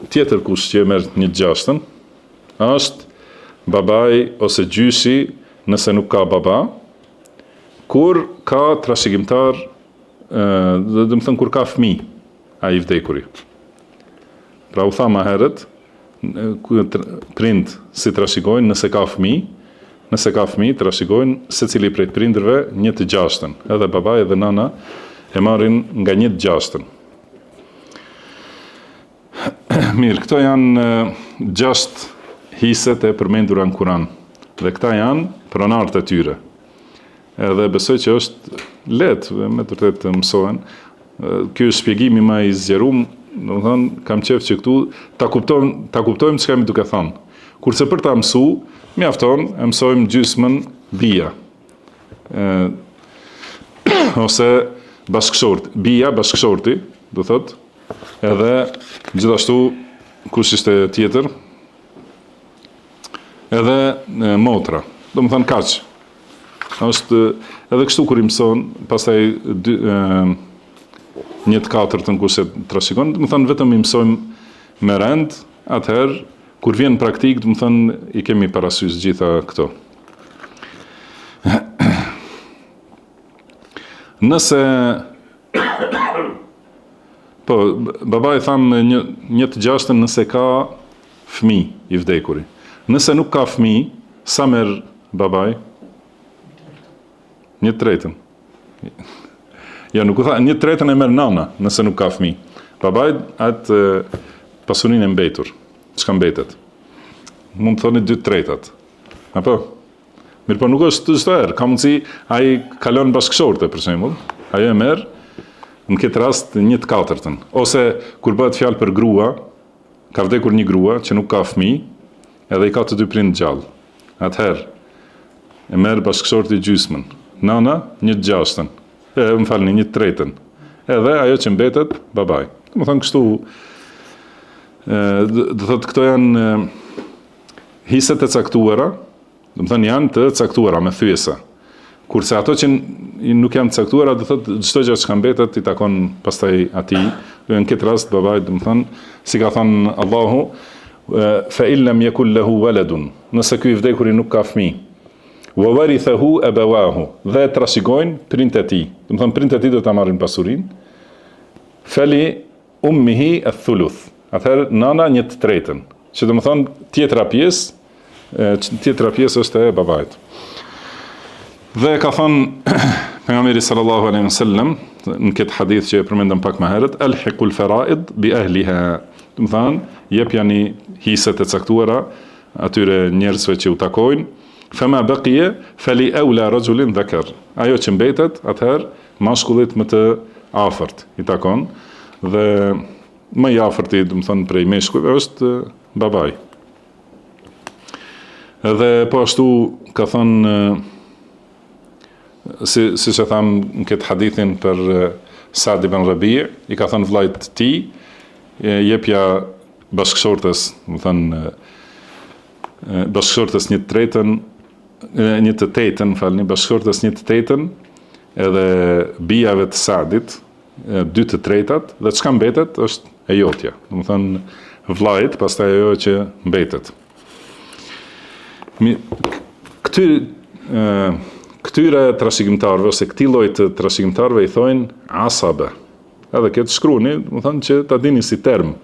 Tjetër kush që e merr 1/6 është babai ose gjyshi nëse nuk ka baba, kur ka trashëgimtar, do të thënë kur ka fëmijë ai vdekuri. Pra u tha më herët, prind si trashëgojnë nëse ka fëmijë, trashëgojnë secili prej prindërve 1/6, edhe babai edhe nana e marrin nga 1/6. Mirë, këto janë 6 hiset e përmendura në Kur'an, dhe këta janë pronarët e tyre. Edhe besoj që është lehtë me të vërtetë të mësohen. Ky është shpjegimi më i zgjeruar, domethënë kam qejf që këtu ta kuptojmë çka më duke thënë. Kurse për ta mësuar, mjafton e mësojmë gjysmën bija. Ose bashkëshorti, do thotë, edhe gjithashtu kush ishte tjetër? Edhe motra. Domethënë kaq. Është edhe kështu kur i mëson, pastaj 1/4 kush e trashëgon, domethënë vetëm i mësojmë me rend, atëherë kur vjen praktik, domethënë i kemi parasysh gjitha këto. Nëse po, babai thamë 1/6 nëse ka fëmijë i vdekuri. Nëse nuk ka fëmijë, sa merr babai? 1/3. Ja, nuk u tha 1/3 e merr nana nëse nuk ka fëmijë. Babai atë pasurinë e mbetur, çka mbetet. Mund të thoni 2/3. Apo? Mirë, po nuk është çdo herë, ka mundësi ai kalon bashkëshorte për shembull, ajo e merr në këtë rast 1/4. Ose kur bëhet fjalë për grua, ka vdekur një grua që nuk ka fëmijë, edhe i ka të dy prind gjallë. Atëherë e merr bashkëshorti gjysmën, nana 1/6, më falni 1/3, edhe ajo që mbetet babai. Domethënë kështu, do thotë këto janë hiset e caktuara, domethënë janë të caktuara me thyesa. Kurse ato që nuk janë caktuara, do thotë çdo gjë që mbetet i takon pastaj atij. Në këtë rast babai, domethënë, si ka thënë Allahu, fa in lam yakul lahu waladun, nëse ky i vdekuri nuk ka fëmijë, wa warithahu abawahu, dhe trashëgojnë prindët e tij. Domethënë prindët e tij do ta marrin pasurinë. Fali ummihi ath-thuluth. Atëherë nana 1/3, që domethënë tjetra pjesë është e babait. Dhe ka thënë pejgamberi sallallahu alaihi wasallam në këtë hadith që e përmendëm pak më herët, alhiqul faraid bi ahliha. Domethënë jepjani hiset e caktuara atyre njerëzve që u takojnë. Fama baqiya fali awla rajulin dhakar. Ajo që mbetet, atëherë mashkullit më të afërt i takon, dhe më i afërti, domethënë prej meshkujve është babai. Edhe po ashtu ka thënë, si që thamë në këtë hadithin për Sa'd ibn Rabi', i ka thënë vllajt të tij, jepja bashkëshortes, domethënë bashkëshortes 1/3, 1/8, falni, bashkëshortes 1/8, edhe bijave të Sa'dit, 2/3 dhe çka mbetet është e jotja. Domethënë vllajt, pastaj ajo që mbetet. Këtyre trashëgimtarëve ose këtij lloji të trashëgimtarëve i thojnë asabe. Edhe këtë shkruani, domethënë që ta dini si term.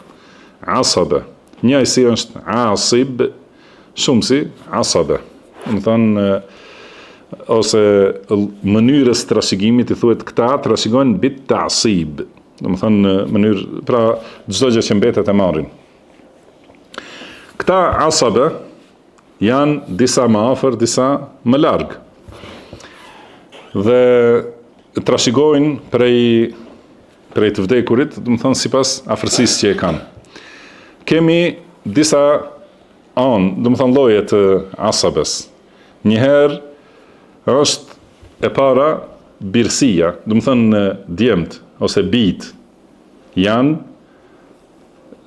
Asabe. Njëjsi është asib, shumësi asabe. Domethënë ose mënyrës trashëgimit i thuhet këta trashëgojnë bit ta'sib. Domethënë në mënyrë, pra çdo gjë që mbetet e marrin. Këta asabe janë disa më afër, disa më larg. Dhe trashëgojnë prej të vdekurit, domethënë sipas afërsisë që e kanë. Kemi disa domethënë lloje të asabes. Njëherë është e para birësia, domethënë djemt ose bijt janë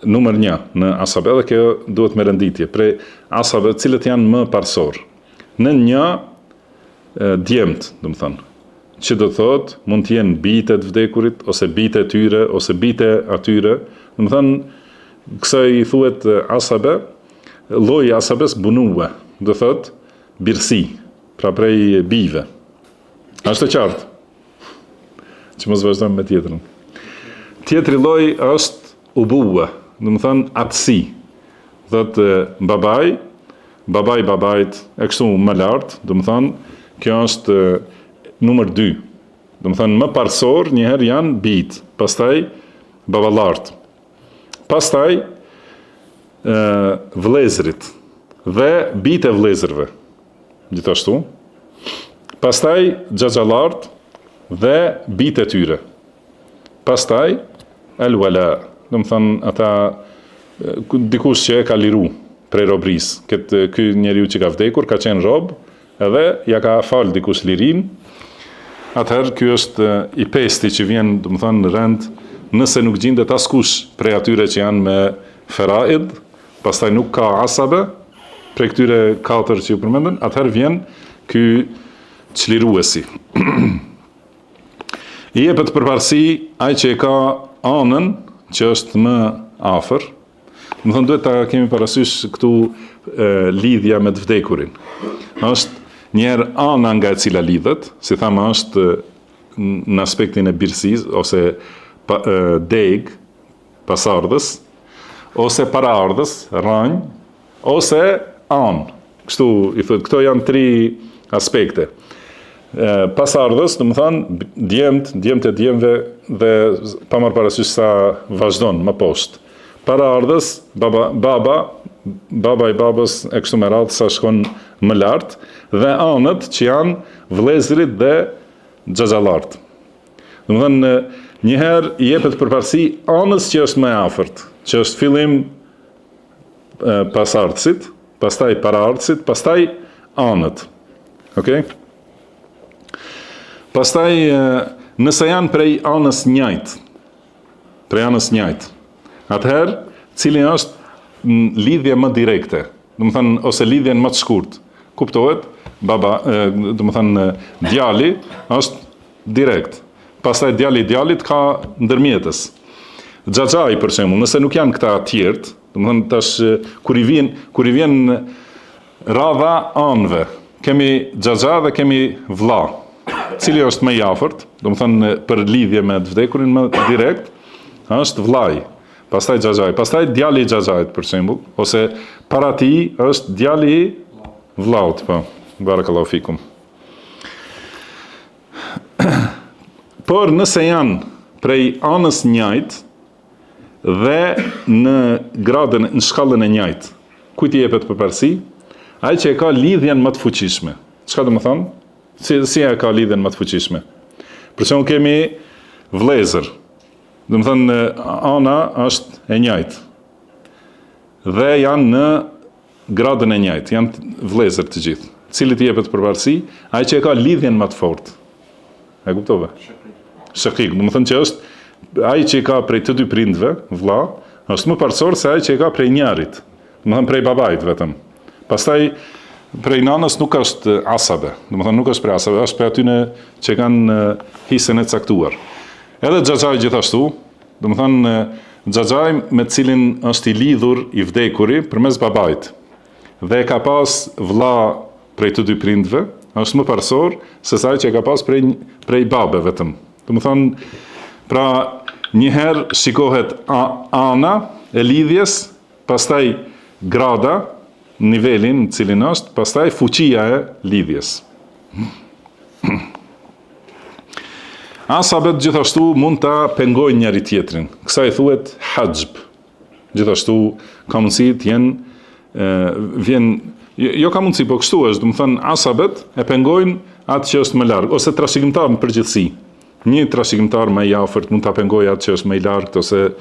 numër 1 në asabe, dhe kjo duhet me renditje, prej asabe cilët janë më parsor. Në 1 djemt, domethënë, që do thot, mund të jenë bijtë të vdekurit, ose bijtë e tyre, ose bijtë atyre, domethënë, kësaj i thuhet asabe, lloji asabes bunue, do thot, birësi, pra prej bijve. Është e qartë? Që mos vazhdojmë me tjetrën. Tjetri lloj është ubue, domethënë atësi. Thot babait, e kështu më lart, domethënë, kjo është numër 2. Domethënë më parsor njëherë janë bijt, pastaj baballart. Pastaj vëllezërit dhe bijtë e vëllezërve. Gjithashtu. Pastaj xhaxhallart dhe bijtë e tyre. Pastaj el-wala, domethënë ata dikush që e ka liru prej robrisë. Ky njeriu që ka vdekur ka qenë rob, edhe ja ka fal dikush lirin. Atëherë ky është i pesti që vjen, domethënë në rend, nëse nuk gjendet askush prej atyre që janë me feraid, pastaj nuk ka asabe, prej këtyre 4 që ju përmendën, atëherë vjen ky çliruesi. I jepet përparësi ai që e ka anën që është më afër. Domethënë duhet ta kemi parasysh këtu lidhja me të vdekurin. Është njëherë ana nga e cila lidhet, si thamë është në aspektin e birësisë ose deg, pasardhës, ose paraardhës, rranj, ose anë. Kështu i thotë, këto janë 3 aspekte. Pasardhës, domethënë djemt e djemve dhe pa marrë parasysh sa vazhdon më poshtë. Paraardhës, baba i babës e kështu me radhë sa shkon më lart, dhe anët që janë vëllezërit dhe xhaxhallart. Domethënë njëherë i jepet përparësi anës që është më e afërt, që është fillim pasardhësit, pastaj paraardhësit, pastaj anët. Okej? Pastaj nëse janë prej anës njëjtë, atëherë cili është lidhje më direkte, domethënë ose lidhjen më të shkurtë. Kuptohet? Domethënë djali është direkt. Pastaj djali i djalit ka ndërmjetës. Xhaxhai për shembull, nëse nuk janë këta tjertë, domethënë tash kur i vjen radha anëve, kemi xhaxha dhe kemi vlla. Cili është më i afërt, domethënë për lidhje me të vdekurin më direkt, është vllai. Pastaj xhaxhai, pastaj djali i xhaxhait për shembull, ose para tij është djali i vllaut, po. Barakallahu fikum. Por nëse janë prej anës njëjtë dhe në gradën, në shkallën e njëjtë, kujt i jepet përparësi? Ai që e ka lidhjen më të fuqishme. Çka do të thonë? Si e ka lidhjen më të fuqishme? Për shembull kemi vëllezër. Do të thonë ana është e njëjtë. Dhe janë në gradën e njëjtë, janë vëllezër të gjithë. Cilit i jepet përparësi? Ai që e ka lidhjen më të fortë. E kuptove? Shakik, do të thonë që është ai që ka prej të dy prindve, vlla, është më parsor se ai që ka prej njërit. Do të thonë prej babait vetëm. Pastaj prej nanës nuk është asabe. Do të thonë nuk është prej asabe, është prej atyre që kanë hisën e caktuar. Edhe xhaxhai gjithashtu, do të thonë xhaxhai me cilin është i lidhur i vdekuri përmes babait. Dhe ka pas vëlla prej të dy prindve, është më parsor se sa që ka pas prej babe vetëm. Do të thonë, pra njëherë shikohet ana e lidhjes, pastaj grada, nivelin në cilin është, pastaj fuqia e lidhjes. Asabet gjithashtu mund ta pengojnë njëri tjetrin. Kësaj thuhet hajb. Gjithashtu ka mundësi të jenë jo ka mundësi, po kështu është, do të thënë asabet e pengojnë atë që është më larg, ose trashëgimtar në përgjithësi. Një trashëgimtar më i afërt mund ta pengojë atë që është më i largt, ose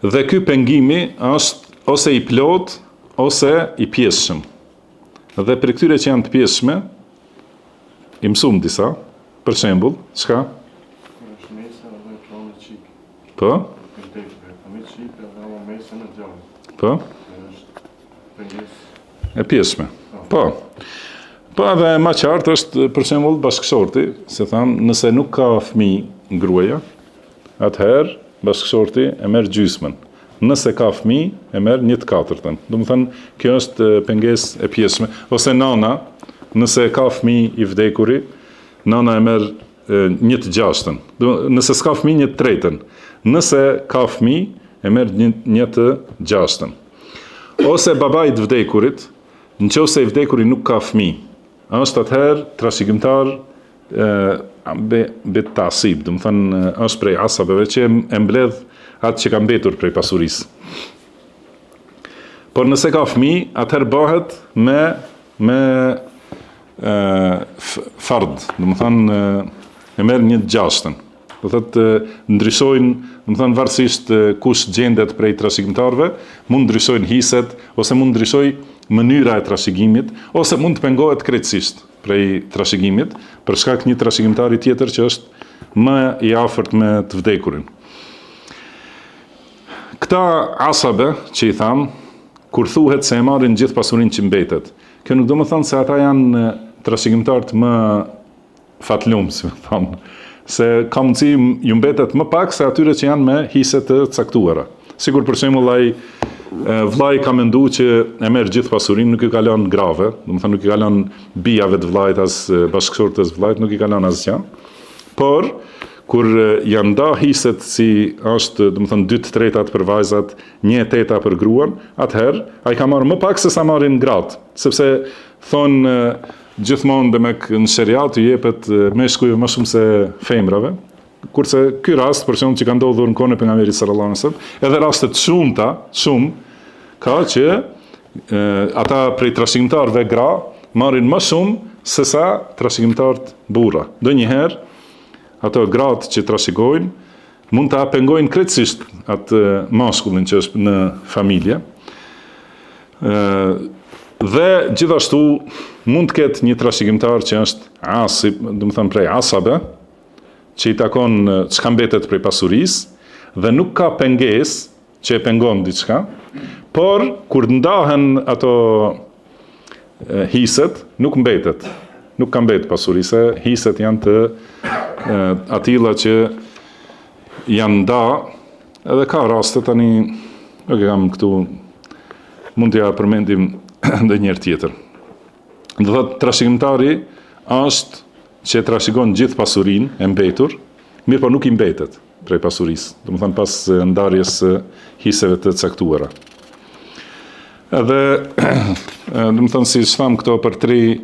dhe ky pengimi është ose i plot ose i pjesshëm. Dhe për këtyre që janë të pjesshme, i mësum disa, për shembull, çka? Po? Po? E pjesme. Po. Po edhe ma qartë është, për shembull, bashkëshorti, se thamë, nëse nuk ka fëmijë gruaja, atëherë bashkëshorti e merr gjysmën. Nëse ka fëmijë, e merr 1/4. Do të thënë, kjo është pengesë e pjesme. Ose nana, nëse ka fëmijë i vdekuri, nana e merr 1/6. Nëse s'ka fëmijë 1/3. Nëse ka fëmijë, e merr 1/6. Ose babai i vdekurit, nëse i vdekuri nuk ka fëmijë, është atëherë trashëgimtar be tasib, do të thënë është prej asabeve që e mbledh atë që ka mbetur prej pasurisë. Por nëse ka fëmijë, atëherë bëhet me fard, do të thënë e merr 1/6. Do thotë ndryshojnë, do të thënë varësisht kush gjendet prej trashëgimtarëve, mund ndryshojnë hiset ose mund ndryshoj mënyra e trashëgimit, ose mund të pengohet krejtësisht prej trashëgimit, për shkak një trashëgimtari tjetër që është më i afërt me të vdekurin. Këta asabe që i tham, kur thuhet se e marrin gjithë pasurinë që mbetet, kjo nuk do të thonë se ata janë trashëgimtarët më fatlum, si më thonë, se ka mundësi ju mbetet më pak se atyre që janë me hise të caktuara. Sigur për shembull ai vllai ka menduar që e merr gjithë pasurinë, nuk i ka lënë grave, do të thonë nuk i ka lënë bijave të vllait as bashkëshortes të vllait, nuk i ka lënë asgjë. Por kur janë nda hiset si është, do të thonë 2/3 për vajzat, 1/8 për gruan, atëherë ai ka marrë më pak se sa marrin gratë, sepse thonë gjithmonë dhe me në sheriat i jepet meshkujve më shumë se femrave, kurse ky rast, për shembull që ka ndodhur në kohën e pejgamberit sallallahu alajhi wasallam, edhe rastet shumë ka që ata prej trashëgimtarëve gra marrin më shumë se sa trashëgimtarët burra. Donjëherë ato gratë që trashëgojnë mund ta pengojnë krejtësisht atë mashkullin që është në familje. Dhe gjithashtu mund të ketë një trashëgimtar që është asib, do të thënë prej asabe, që i takon çka mbetet prej pasurisë dhe nuk ka pengesë që e pengon diçka, por kur ndahen ato hiset, nuk mbetet. Nuk ka mbetë pasurisë, hiset janë të atilla që janë nda, edhe ka raste tani, nuk e kam këtu, mund t'ja përmendim ndonjëherë tjetër. Do thotë trashëgimtari është që trashëgon gjithë pasurinë e mbetur, mirë po nuk i mbetet prej pasurisë, do të thënë pas ndarjes hiseve të caktuara. Edhe do të thënë si tham këto për 3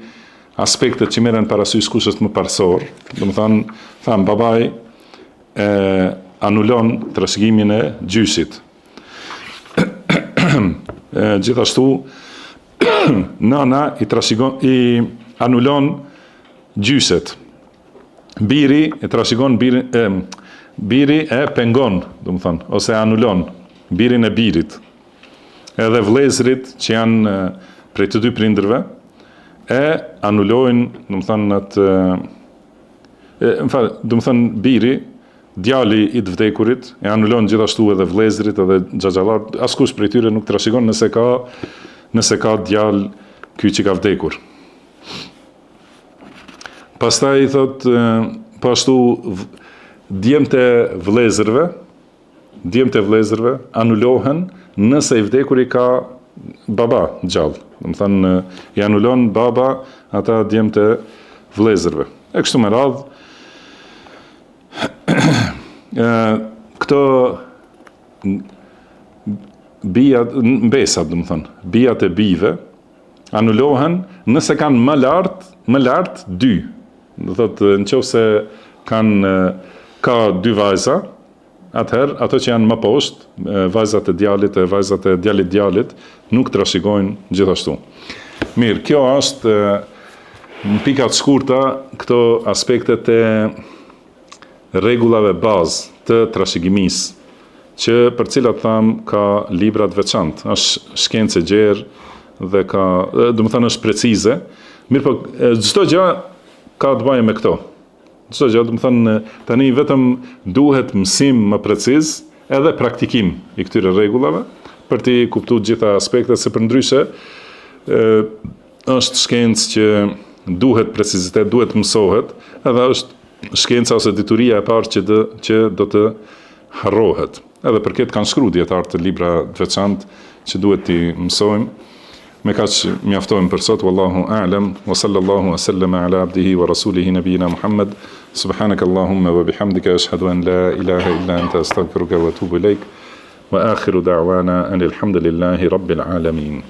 aspektet që merren parasysh kush është më parsor, do të thënë tham babai anulon trashëgimin e gjyshit. Gjithashtu nana i anulon gjyset. Biri e trashëgon biri e pengon, do të thonë, ose anulon birin e birit. Edhe vëllezërit që janë prej të dy prindërve e anulojnë, do të thonë do të thonë biri, djali i të vdekurit e anulon gjithashtu edhe vëllezërit edhe xhaxhallar, askush prej tyre nuk trashëgon nëse ka djalë ky që ka vdekur. Pastaj thot, po ashtu djemtë e vëllezërve anulohen nëse i vdekuri ka baba gjallë. Do të thënë i anulon baba ata djemtë e vëllezërve. E kështu me radhë, këto bijat, mbesat, do të thënë, bijat e bijve anulohen nëse kanë më lart 2. Do thotë nëse ka 2 vajza, atëherë ato që janë më poshtë, vajzat e djalit e vajzat e djalit nuk trashëgojnë gjithashtu. Mirë, kjo është në pikat shkurta këto aspektet e rregullave bazë të trashëgimisë, që për cilat tham ka libra të veçantë, është shkencë e gjerë dhe ka, do të thënë është precize. Mirë, po çdo gjë ka të bëjë me këto. Çdo gjë, do të thënë tani vetëm duhet mësim më preciz edhe praktikim i këtyre rregullave për të kuptuar gjitha aspektet, se përndryshe është shkencë që duhet precizitet, duhet mësohet, edhe është shkenca ose dituria e parë që do të harrohet. Edhe për këtë kanë shkruar dietarë të libra të veçantë që duhet t'i mësojmë. Me kaq mjaftojmë për sot, wallahu a'lam, wa sallallahu wa sallama ala abdihi wa rasulihi nabiyina Muhammad. Subhanaka Allahumma wa bihamdika ashhadu an la ilaha illa anta astaghfiruka wa atubu ilaik. Wa akhiru da'wana anil hamdulillahi rabbil alamin.